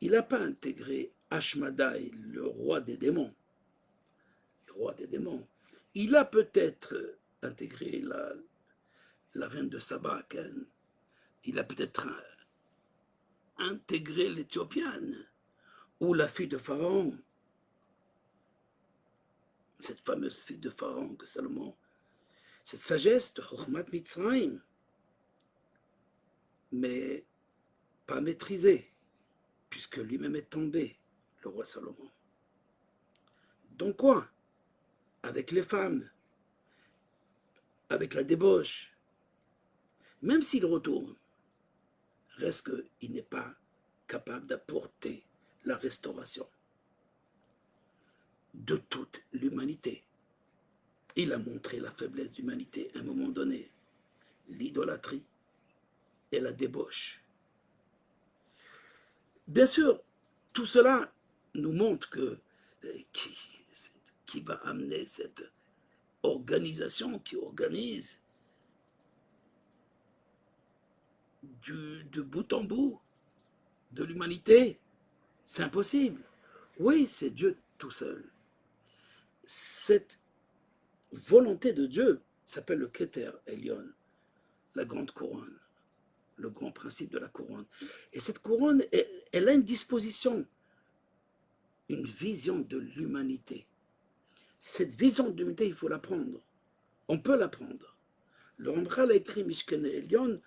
Il n'a pas intégré Ashmadaï, le roi des démons. Le roi des démons. Il a peut-être intégré la reine de Saba. Il a peut-être intégré l'Éthiopienne ou la fille de Pharaon. Cette fameuse fille de Pharaon que Salomon, cette sagesse de Chokhmat Mitzrayim, mais pas maîtrisée, puisque lui-même est tombé, le roi Salomon. Donc quoi? Avec les femmes, avec la débauche, même s'il retourne, reste qu'il n'est pas capable d'apporter la restauration de toute l'humanité. Il a montré la faiblesse de l'humanité à un moment donné, l'idolâtrie et la débauche. Bien sûr, tout cela nous montre qui va amener cette organisation qui organise de bout en bout de l'humanité. C'est impossible. Oui, c'est Dieu tout seul. Cette volonté de Dieu s'appelle le Keter Elyon, la grande couronne, le grand principe de la couronne. Et cette couronne, elle a une disposition, une vision de l'humanité. Cette vision de l'humanité, il faut l'apprendre. On peut l'apprendre. Le Ramchal a écrit Mishkene Elyon,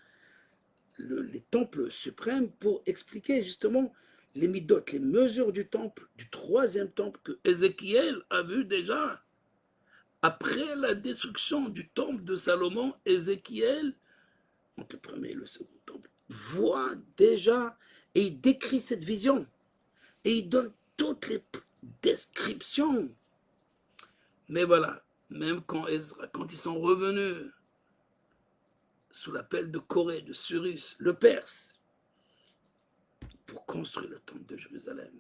les temples suprêmes, pour expliquer justement les midotes, les mesures du temple, du troisième temple que Ézéchiel a vu déjà. Après la destruction du temple de Salomon, Ézéchiel, entre le premier et le second temple, voit déjà et il décrit cette vision. Et il donne toutes les descriptions. Mais voilà, même quand ils sont revenus sous l'appel de Corée, de Cyrus, le Perse, pour construire le temple de Jérusalem,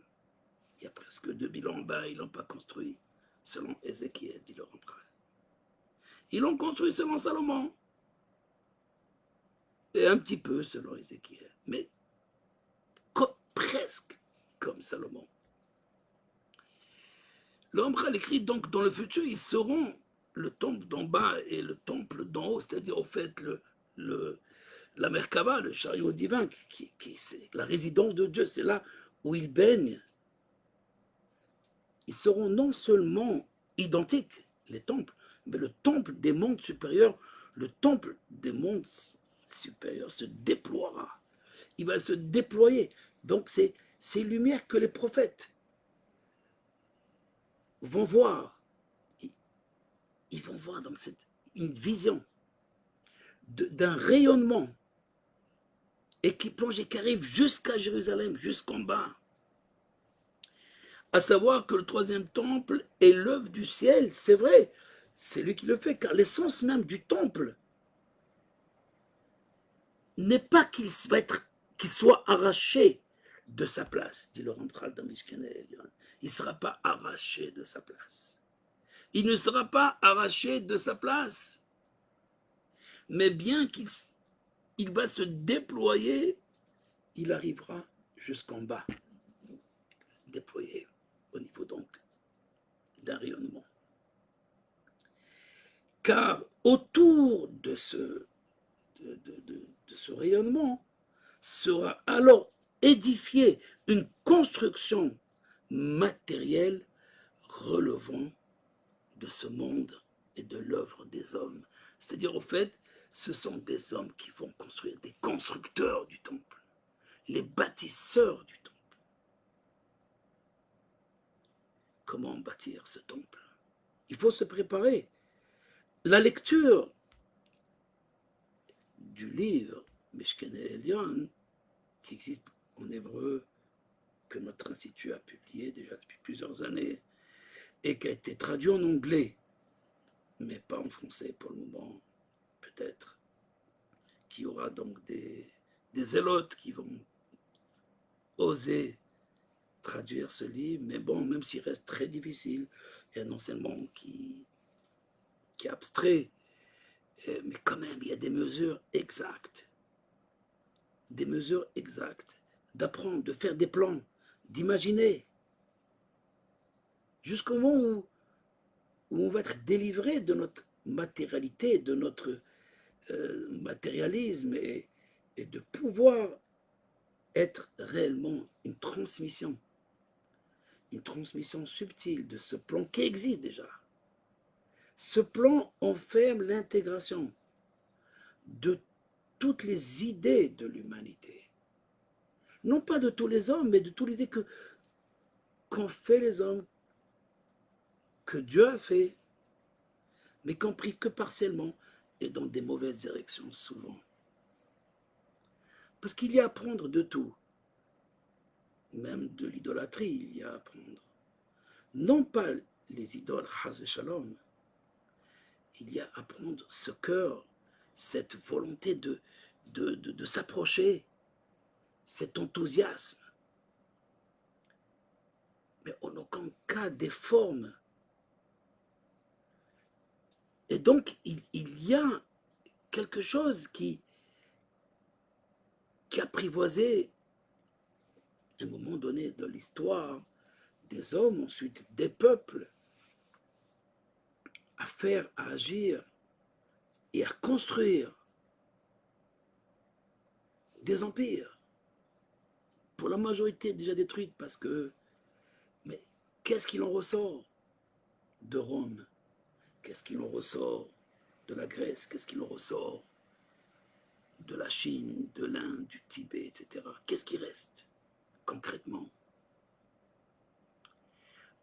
il y a presque 2000 ans bas, ils ne l'ont pas construit, selon Ézéchiel, dit le Ramchal. Ils l'ont construit selon Salomon, et un petit peu selon Ézéchiel, mais presque comme Salomon. Le Ramchal écrit donc dans le futur, ils seront le temple d'en bas et le temple d'en haut, c'est-à-dire au fait la Merkava, le chariot divin, c'est la résidence de Dieu, c'est là où il baigne. Ils seront non seulement identiques, les temples, mais le temple des mondes supérieurs, le temple des mondes supérieurs se déploiera. Il va se déployer. Donc c'est ces lumières que les prophètes vont voir. Ils vont voir dans une vision d'un rayonnement et qui plonge et qui arrive jusqu'à Jérusalem, jusqu'en bas. À savoir que le troisième temple est l'œuvre du ciel, c'est vrai, c'est lui qui le fait, car l'essence même du temple n'est pas qu'il soit arraché de sa place, dit le Ramchal dans Mishkene Elyon. Il ne sera pas arraché de sa place. Il ne sera pas arraché de sa place. Mais bien qu'il va se déployer, il arrivera jusqu'en bas. Déployé au niveau donc d'un rayonnement. Car autour de ce rayonnement sera alors édifiée une construction matérielle relevant de ce monde et de l'œuvre des hommes. C'est-à-dire, au fait, ce sont des hommes qui vont construire, des constructeurs du temple, les bâtisseurs du temple. Comment bâtir ce temple? Il faut se préparer. La lecture du livre Mishkene Elyon, qui existe en hébreu, que notre institut a publié déjà depuis plusieurs années, et qui a été traduit en anglais, mais pas en français pour le moment, peut-être, qu'il y aura donc des zélotes qui vont oser traduire ce livre, mais bon, même s'il reste très difficile, il y a un enseignement qui est abstrait, mais quand même, il y a des mesures exactes, d'apprendre, de faire des plans, d'imaginer, jusqu'au moment où on va être délivré de notre matérialité, de notre matérialisme et de pouvoir être réellement une transmission subtile de ce plan qui existe déjà. Ce plan enferme l'intégration de toutes les idées de l'humanité. Non pas de tous les hommes, mais de toutes les idées qu'ont fait les hommes, que Dieu a fait, mais compris que partiellement et dans des mauvaises directions souvent. Parce qu'il y a à apprendre de tout. Même de l'idolâtrie, il y a à apprendre. Non pas les idoles, Chas Shalom, il y a à apprendre ce cœur, cette volonté de s'approcher, cet enthousiasme. Mais en aucun cas des formes. Et donc, il y a quelque chose qui apprivoisait à un moment donné de l'histoire des hommes, ensuite des peuples, à faire, à agir et à construire des empires, pour la majorité déjà détruites, parce que, mais qu'est-ce qu'il en ressort de Rome? Qu'est-ce qu'il en ressort de la Grèce, qu'est-ce qu'il en ressort? De la Chine, de l'Inde, du Tibet, etc. Qu'est-ce qui reste concrètement?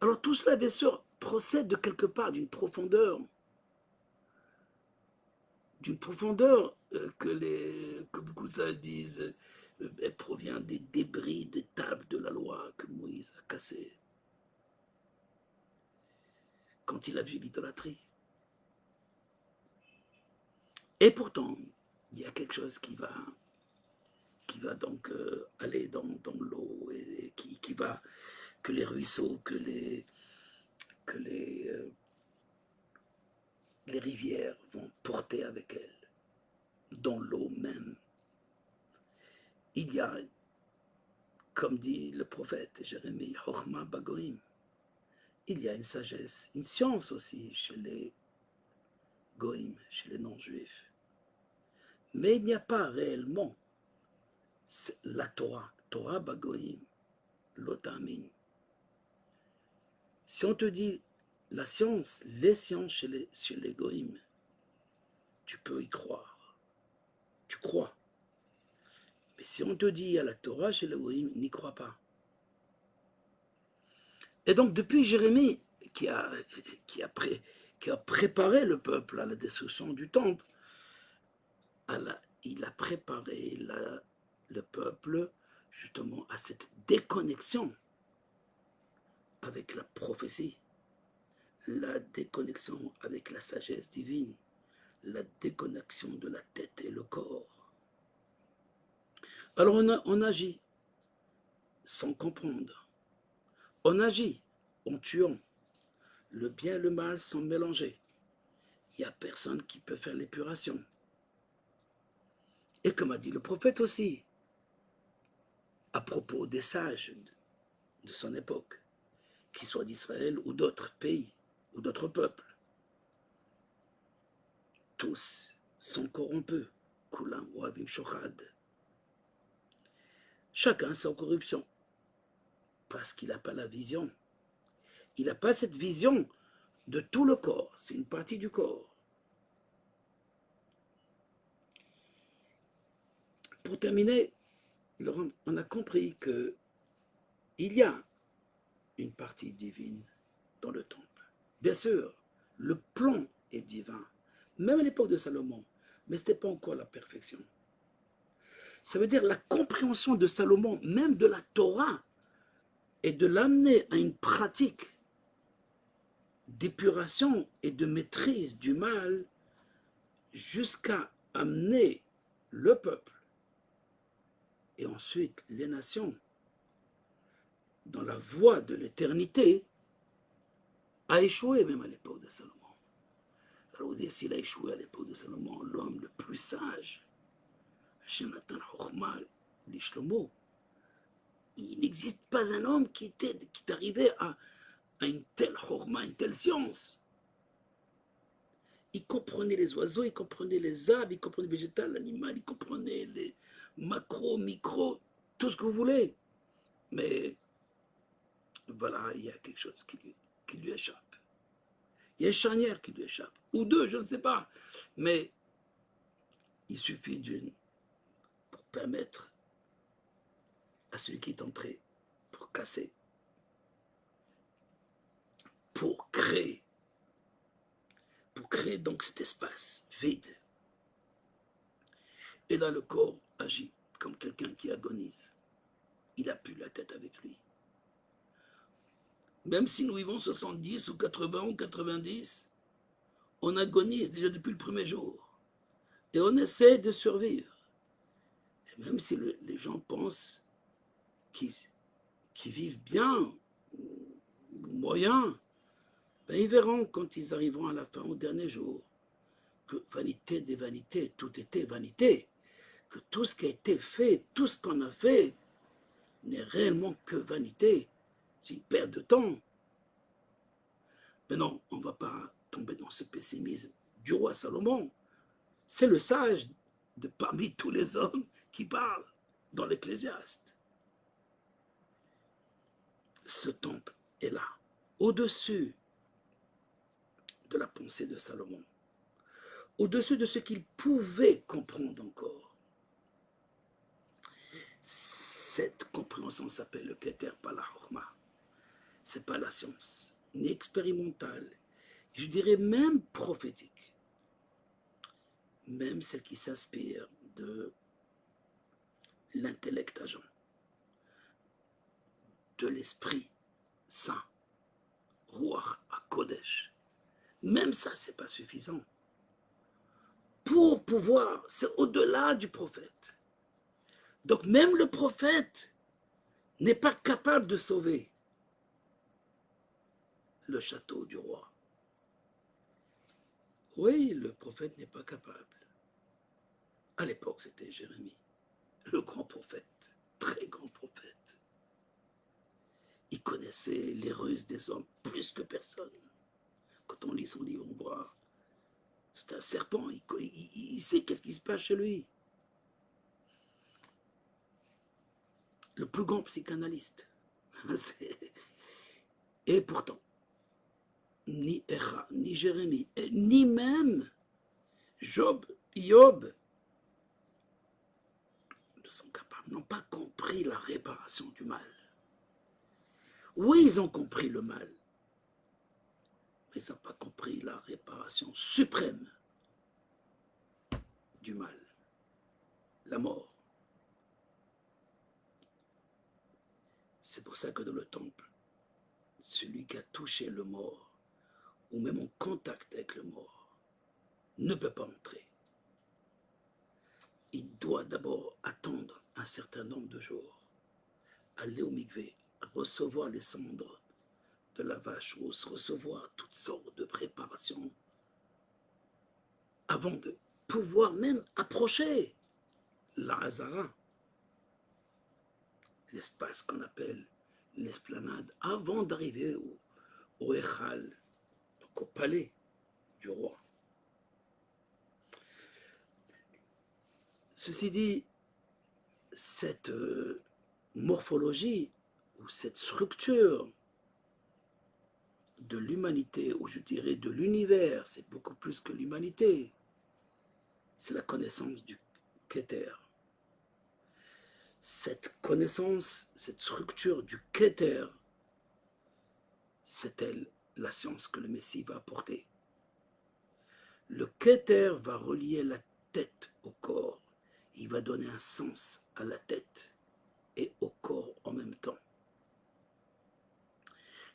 Alors tout cela, bien sûr, procède de quelque part d'une profondeur que beaucoup de sages disent, elle provient des débris des tables de la loi que Moïse a cassées quand il a vu l'idolâtrie. Et pourtant, il y a quelque chose qui va donc aller dans l'eau et qui va, que les ruisseaux, que les rivières vont porter avec elles, dans l'eau même. Il y a, comme dit le prophète Jérémie, Chochma Bagoim, il y a une sagesse, une science aussi chez les Goïm, chez les non-juifs. Mais il n'y a pas réellement la Torah, Torah Bagoïm, l'Otamin. Si on te dit la science, les sciences chez les Goïm, tu peux y croire. Tu crois. Mais si on te dit il y a la Torah chez les Goïm, n'y crois pas. Et donc depuis Jérémie, qui a préparé le peuple à la destruction du temple, il a préparé le peuple justement à cette déconnexion avec la prophétie, la déconnexion avec la sagesse divine, la déconnexion de la tête et le corps. Alors on agit sans comprendre. On agit en tuant le bien et le mal sans mélanger. Il n'y a personne qui peut faire l'épuration. Et comme a dit le prophète aussi, à propos des sages de son époque, qu'ils soient d'Israël ou d'autres pays ou d'autres peuples, tous sont corrompus. Kulam oavim shochad. Chacun sans corruption, parce qu'il n'a pas la vision. Il n'a pas cette vision de tout le corps, c'est une partie du corps. Pour terminer, on a compris qu'il y a une partie divine dans le temple. Bien sûr, le plan est divin, même à l'époque de Salomon, mais ce n'était pas encore la perfection. Ça veut dire la compréhension de Salomon, même de la Torah, et de l'amener à une pratique d'épuration et de maîtrise du mal jusqu'à amener le peuple et ensuite les nations dans la voie de l'éternité, a échoué même à l'époque de Salomon. Alors vous dites, s'il a échoué à l'époque de Salomon, l'homme le plus sage, il n'existe pas un homme qui est arrivé à une telle chorma, une telle science. Il comprenait les oiseaux, il comprenait les arbres, il comprenait le végétal, l'animal, il comprenait les macro, micro, tout ce que vous voulez. Mais voilà, il y a quelque chose qui lui échappe. Il y a une charnière qui lui échappe. Ou deux, je ne sais pas. Mais il suffit d'une pour permettre à celui qui est entré, pour casser, pour créer donc cet espace vide. Et là, le corps agit comme quelqu'un qui agonise. Il a plus la tête avec lui. Même si nous vivons 70 ou 80 ou 90, on agonise déjà depuis le premier jour. Et on essaie de survivre. Et même si les gens pensent qu'ils vivent bien, moyen, ben ils verront quand ils arriveront à la fin, au dernier jour, que vanité des vanités, tout était vanité. Que tout ce qui a été fait, tout ce qu'on a fait, n'est réellement que vanité. C'est une perte de temps. Mais non, on ne va pas tomber dans ce pessimisme du roi Salomon. C'est le sage de parmi tous les hommes qui parle dans l'Ecclésiaste. Ce temple est là, au-dessus de la pensée de Salomon, au-dessus de ce qu'il pouvait comprendre encore. Cette compréhension s'appelle le Keter, pas la Chorma. Ce n'est pas la science, ni expérimentale, je dirais même prophétique, même celle qui s'inspire de l'intellect agent, de l'esprit saint, Ruach HaKodesh. Même ça, ce n'est pas suffisant. Pour pouvoir, c'est au-delà du prophète. Donc même le prophète n'est pas capable de sauver le château du roi. Oui, le prophète n'est pas capable. À l'époque, c'était Jérémie, le grand prophète, très grand prophète. Il connaissait les ruses des hommes plus que personne. Quand on lit son livre, on voit, c'est un serpent, il sait qu'est-ce qui se passe chez lui. Le plus grand psychanalyste. Et pourtant, ni Echa, ni Jérémie, ni même Job, ne sont capables, n'ont pas compris la réparation du mal. Oui, ils ont compris le mal, mais ils n'ont pas compris la réparation suprême du mal, la mort. C'est pour ça que dans le temple, celui qui a touché le mort, ou même en contact avec le mort, ne peut pas entrer. Il doit d'abord attendre un certain nombre de jours, aller au mikvé, recevoir les cendres de la vache rousse, recevoir toutes sortes de préparations avant de pouvoir même approcher la Hazara, l'espace qu'on appelle l'esplanade, avant d'arriver au Echal, donc au palais du roi. Ceci dit, cette morphologie ou cette structure de l'humanité, ou je dirais de l'univers, c'est beaucoup plus que l'humanité, c'est la connaissance du Keter. Cette connaissance, cette structure du Keter, c'est elle la science que le Messie va apporter. Le Keter va relier la tête au corps. Il va donner un sens à la tête et au corps en même temps.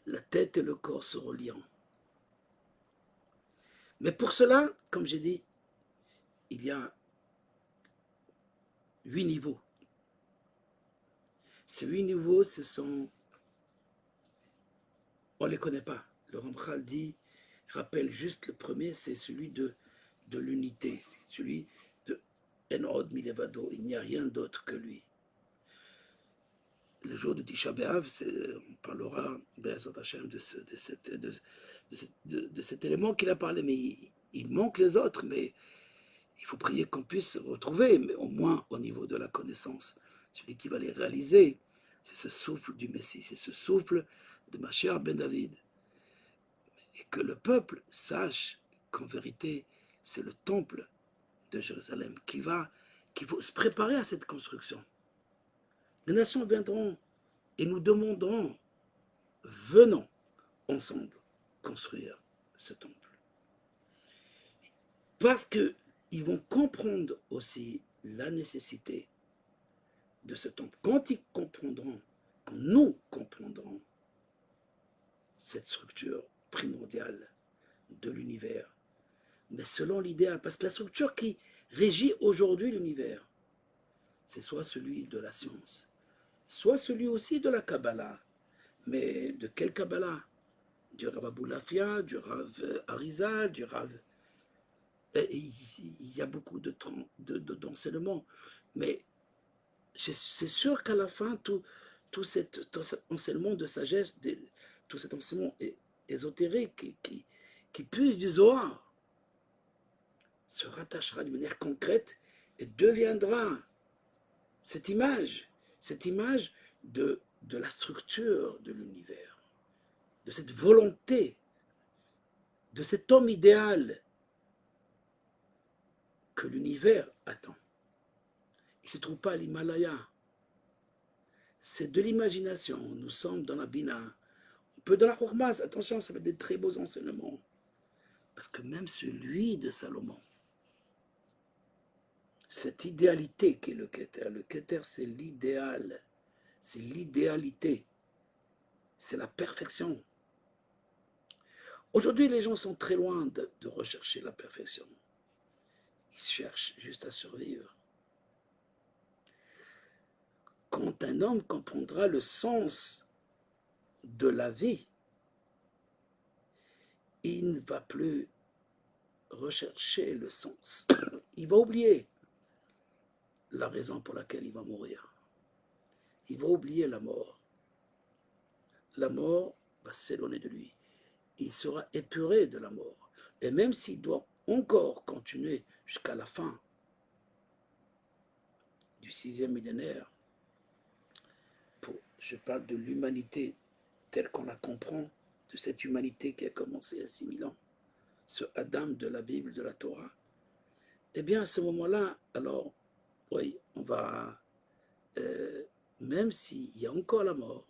La tête et le corps se reliant. Mais pour cela, comme j'ai dit, il y a 8 niveaux. Ces 8 niveaux, on ne les connaît pas. Le Ramchal dit, rappelle juste le premier, c'est celui de l'unité, celui de Enod Milevado, il n'y a rien d'autre que lui. Le jour de Tisha B'Av, on parlera de cet élément qu'il a parlé, mais il manque les autres, mais il faut prier qu'on puisse se retrouver, mais au moins au niveau de la connaissance. Celui qui va les réaliser, c'est ce souffle du Messie, c'est ce souffle de Mashiach ben David. Et que le peuple sache qu'en vérité, c'est le temple de Jérusalem qui va se préparer à cette construction. Les nations viendront et nous demanderont, venons ensemble construire ce temple. Parce qu'ils vont comprendre aussi la nécessité de ce temple. Quand ils comprendront, quand nous comprendrons cette structure primordiale de l'univers, mais selon l'idéal, parce que la structure qui régit aujourd'hui l'univers, c'est soit celui de la science, soit celui aussi de la Kabbalah. Mais de quelle Kabbalah? Du Rav Aboulafia, du Rav Arizal, du Rav... Il y a beaucoup d'enseignements, mais c'est sûr qu'à la fin, tout cet enseignement de sagesse, tout cet enseignement ésotérique qui puise du Zohar, se rattachera de manière concrète et deviendra cette image de la structure de l'univers, de cette volonté, de cet homme idéal que l'univers attend. Il ne se trouve pas à l'Himalaya. C'est de l'imagination. Nous sommes dans la Bina. On peut dans la Chokhmah, attention, ça va être des très beaux enseignements. Parce que même celui de Salomon, cette idéalité qu'est le Keter, c'est l'idéal, c'est l'idéalité, c'est la perfection. Aujourd'hui, les gens sont très loin de rechercher la perfection. Ils cherchent juste à survivre. Quand un homme comprendra le sens de la vie, il ne va plus rechercher le sens. Il va oublier la raison pour laquelle il va mourir. Il va oublier la mort. La mort va s'éloigner de lui. Il sera épuré de la mort. Et même s'il doit encore continuer jusqu'à la fin du 6e millénaire, je parle de l'humanité telle qu'on la comprend, de cette humanité qui a commencé il y a 6000 ans, ce Adam de la Bible, de la Torah, eh bien à ce moment-là, alors, oui, on va, même s'il y a encore la mort,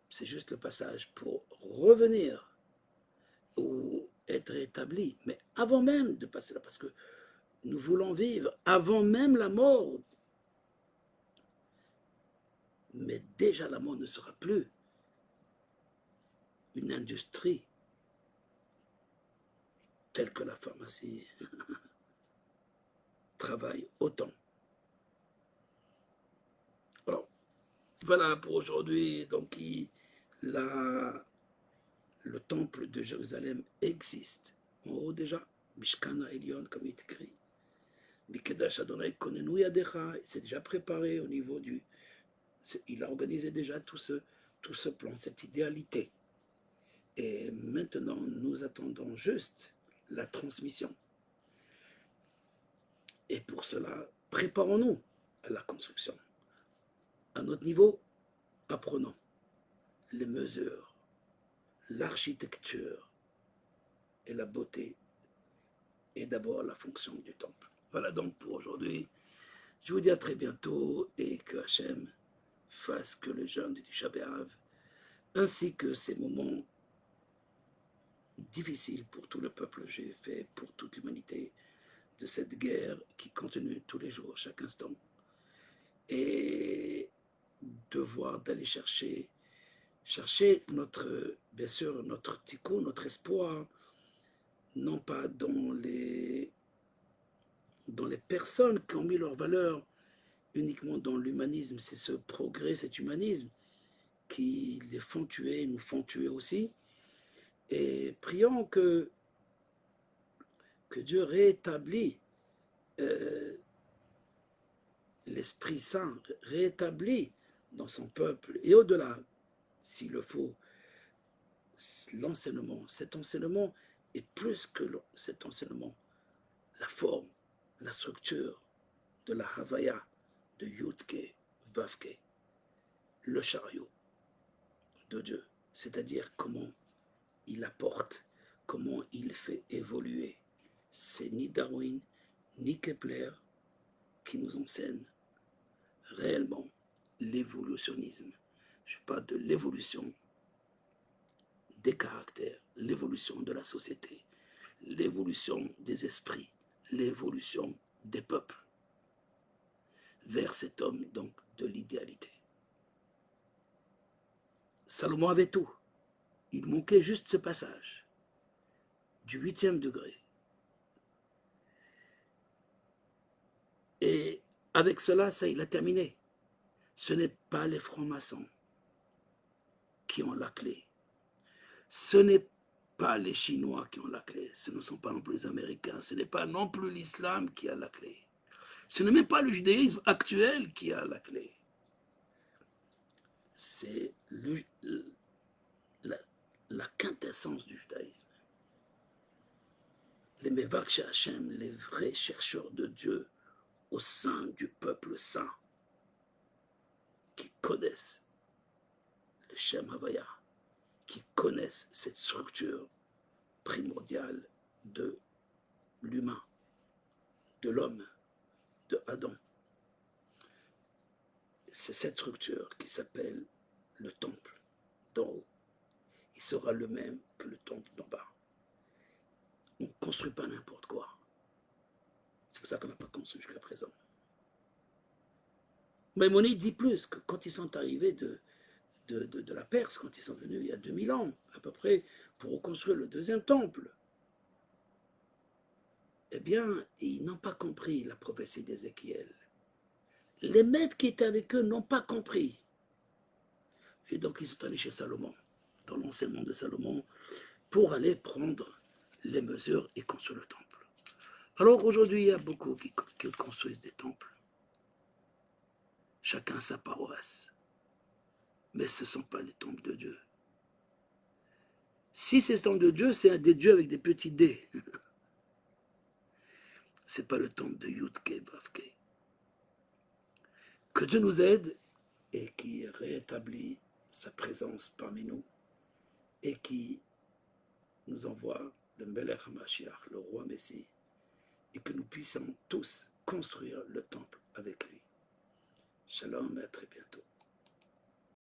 c'est juste le passage pour revenir ou être établi, mais avant même de passer là, parce que nous voulons vivre avant même la mort, mais déjà la mort ne sera plus une industrie telle que la pharmacie travaille autant. Alors, voilà pour aujourd'hui. Donc, le temple de Jérusalem existe. En haut déjà, Mishkan Elion, comme il est écrit. Mikedash Adonai Konenu Yadecha, c'est déjà préparé au niveau du... Il a organisé déjà tout ce plan, cette idéalité. Et maintenant, nous attendons juste la transmission. Et pour cela, préparons-nous à la construction. À notre niveau, apprenons les mesures, l'architecture et la beauté, et d'abord la fonction du temple. Voilà donc pour aujourd'hui. Je vous dis à très bientôt et que Hachem fasse que le jeûne du Tisha B'Av, ainsi que ces moments difficiles pour tout le peuple juif et pour toute l'humanité, de cette guerre qui continue tous les jours, chaque instant, et devoir d'aller chercher notre, bien sûr, notre tikkun, notre espoir, non pas dans les personnes qui ont mis leur valeur uniquement dans l'humanisme, c'est ce progrès, cet humanisme qui les font tuer, nous font tuer aussi. Et prions que Dieu rétablit l'Esprit Saint, rétablit dans son peuple et au-delà, s'il le faut, l'enseignement. Cet enseignement est plus que cet enseignement, la forme, la structure de la Havaya, de Yudke, Vavke, le chariot de Dieu, c'est-à-dire comment il apporte, comment il fait évoluer. C'est ni Darwin, ni Kepler qui nous enseignent réellement l'évolutionnisme. Je parle de l'évolution des caractères, l'évolution de la société, l'évolution des esprits, l'évolution des peuples vers cet homme donc de l'idéalité. Salomon avait tout. Il manquait juste ce passage du 8e degré. Et avec cela, ça, il a terminé. Ce n'est pas les francs-maçons qui ont la clé. Ce n'est pas les Chinois qui ont la clé. Ce ne sont pas non plus les Américains. Ce n'est pas non plus l'islam qui a la clé. Ce n'est même pas le judaïsme actuel qui a la clé. C'est la quintessence du judaïsme. Les Mevakche Hashem, les vrais chercheurs de Dieu au sein du peuple saint, qui connaissent le Shem Havaya, qui connaissent cette structure primordiale de l'humain, de l'homme, de Adam. C'est cette structure qui s'appelle le temple d'en haut. Il sera le même que le temple d'en bas. On ne construit pas n'importe quoi. C'est pour ça qu'on n'a pas construit jusqu'à présent. Maïmonide dit plus que quand ils sont arrivés de la Perse, quand ils sont venus il y a 2000 ans, à peu près, pour reconstruire le deuxième temple, eh bien, ils n'ont pas compris la prophétie d'Ézéchiel. Les maîtres qui étaient avec eux n'ont pas compris. Et donc, ils sont allés chez Salomon, dans l'enseignement de Salomon, pour aller prendre les mesures et construire le temple. Alors, aujourd'hui, il y a beaucoup qui construisent des temples. Chacun sa paroisse. Mais ce ne sont pas les temples de Dieu. Si c'est le temple de Dieu, c'est des dieux avec des petits dés. Ce n'est pas le temple de Yudke Bavke. Que Dieu nous aide et qui rétablit sa présence parmi nous et qui nous envoie le Melech HaMashiach, le roi Messie, et que nous puissions tous construire le temple avec lui. Shalom et à très bientôt.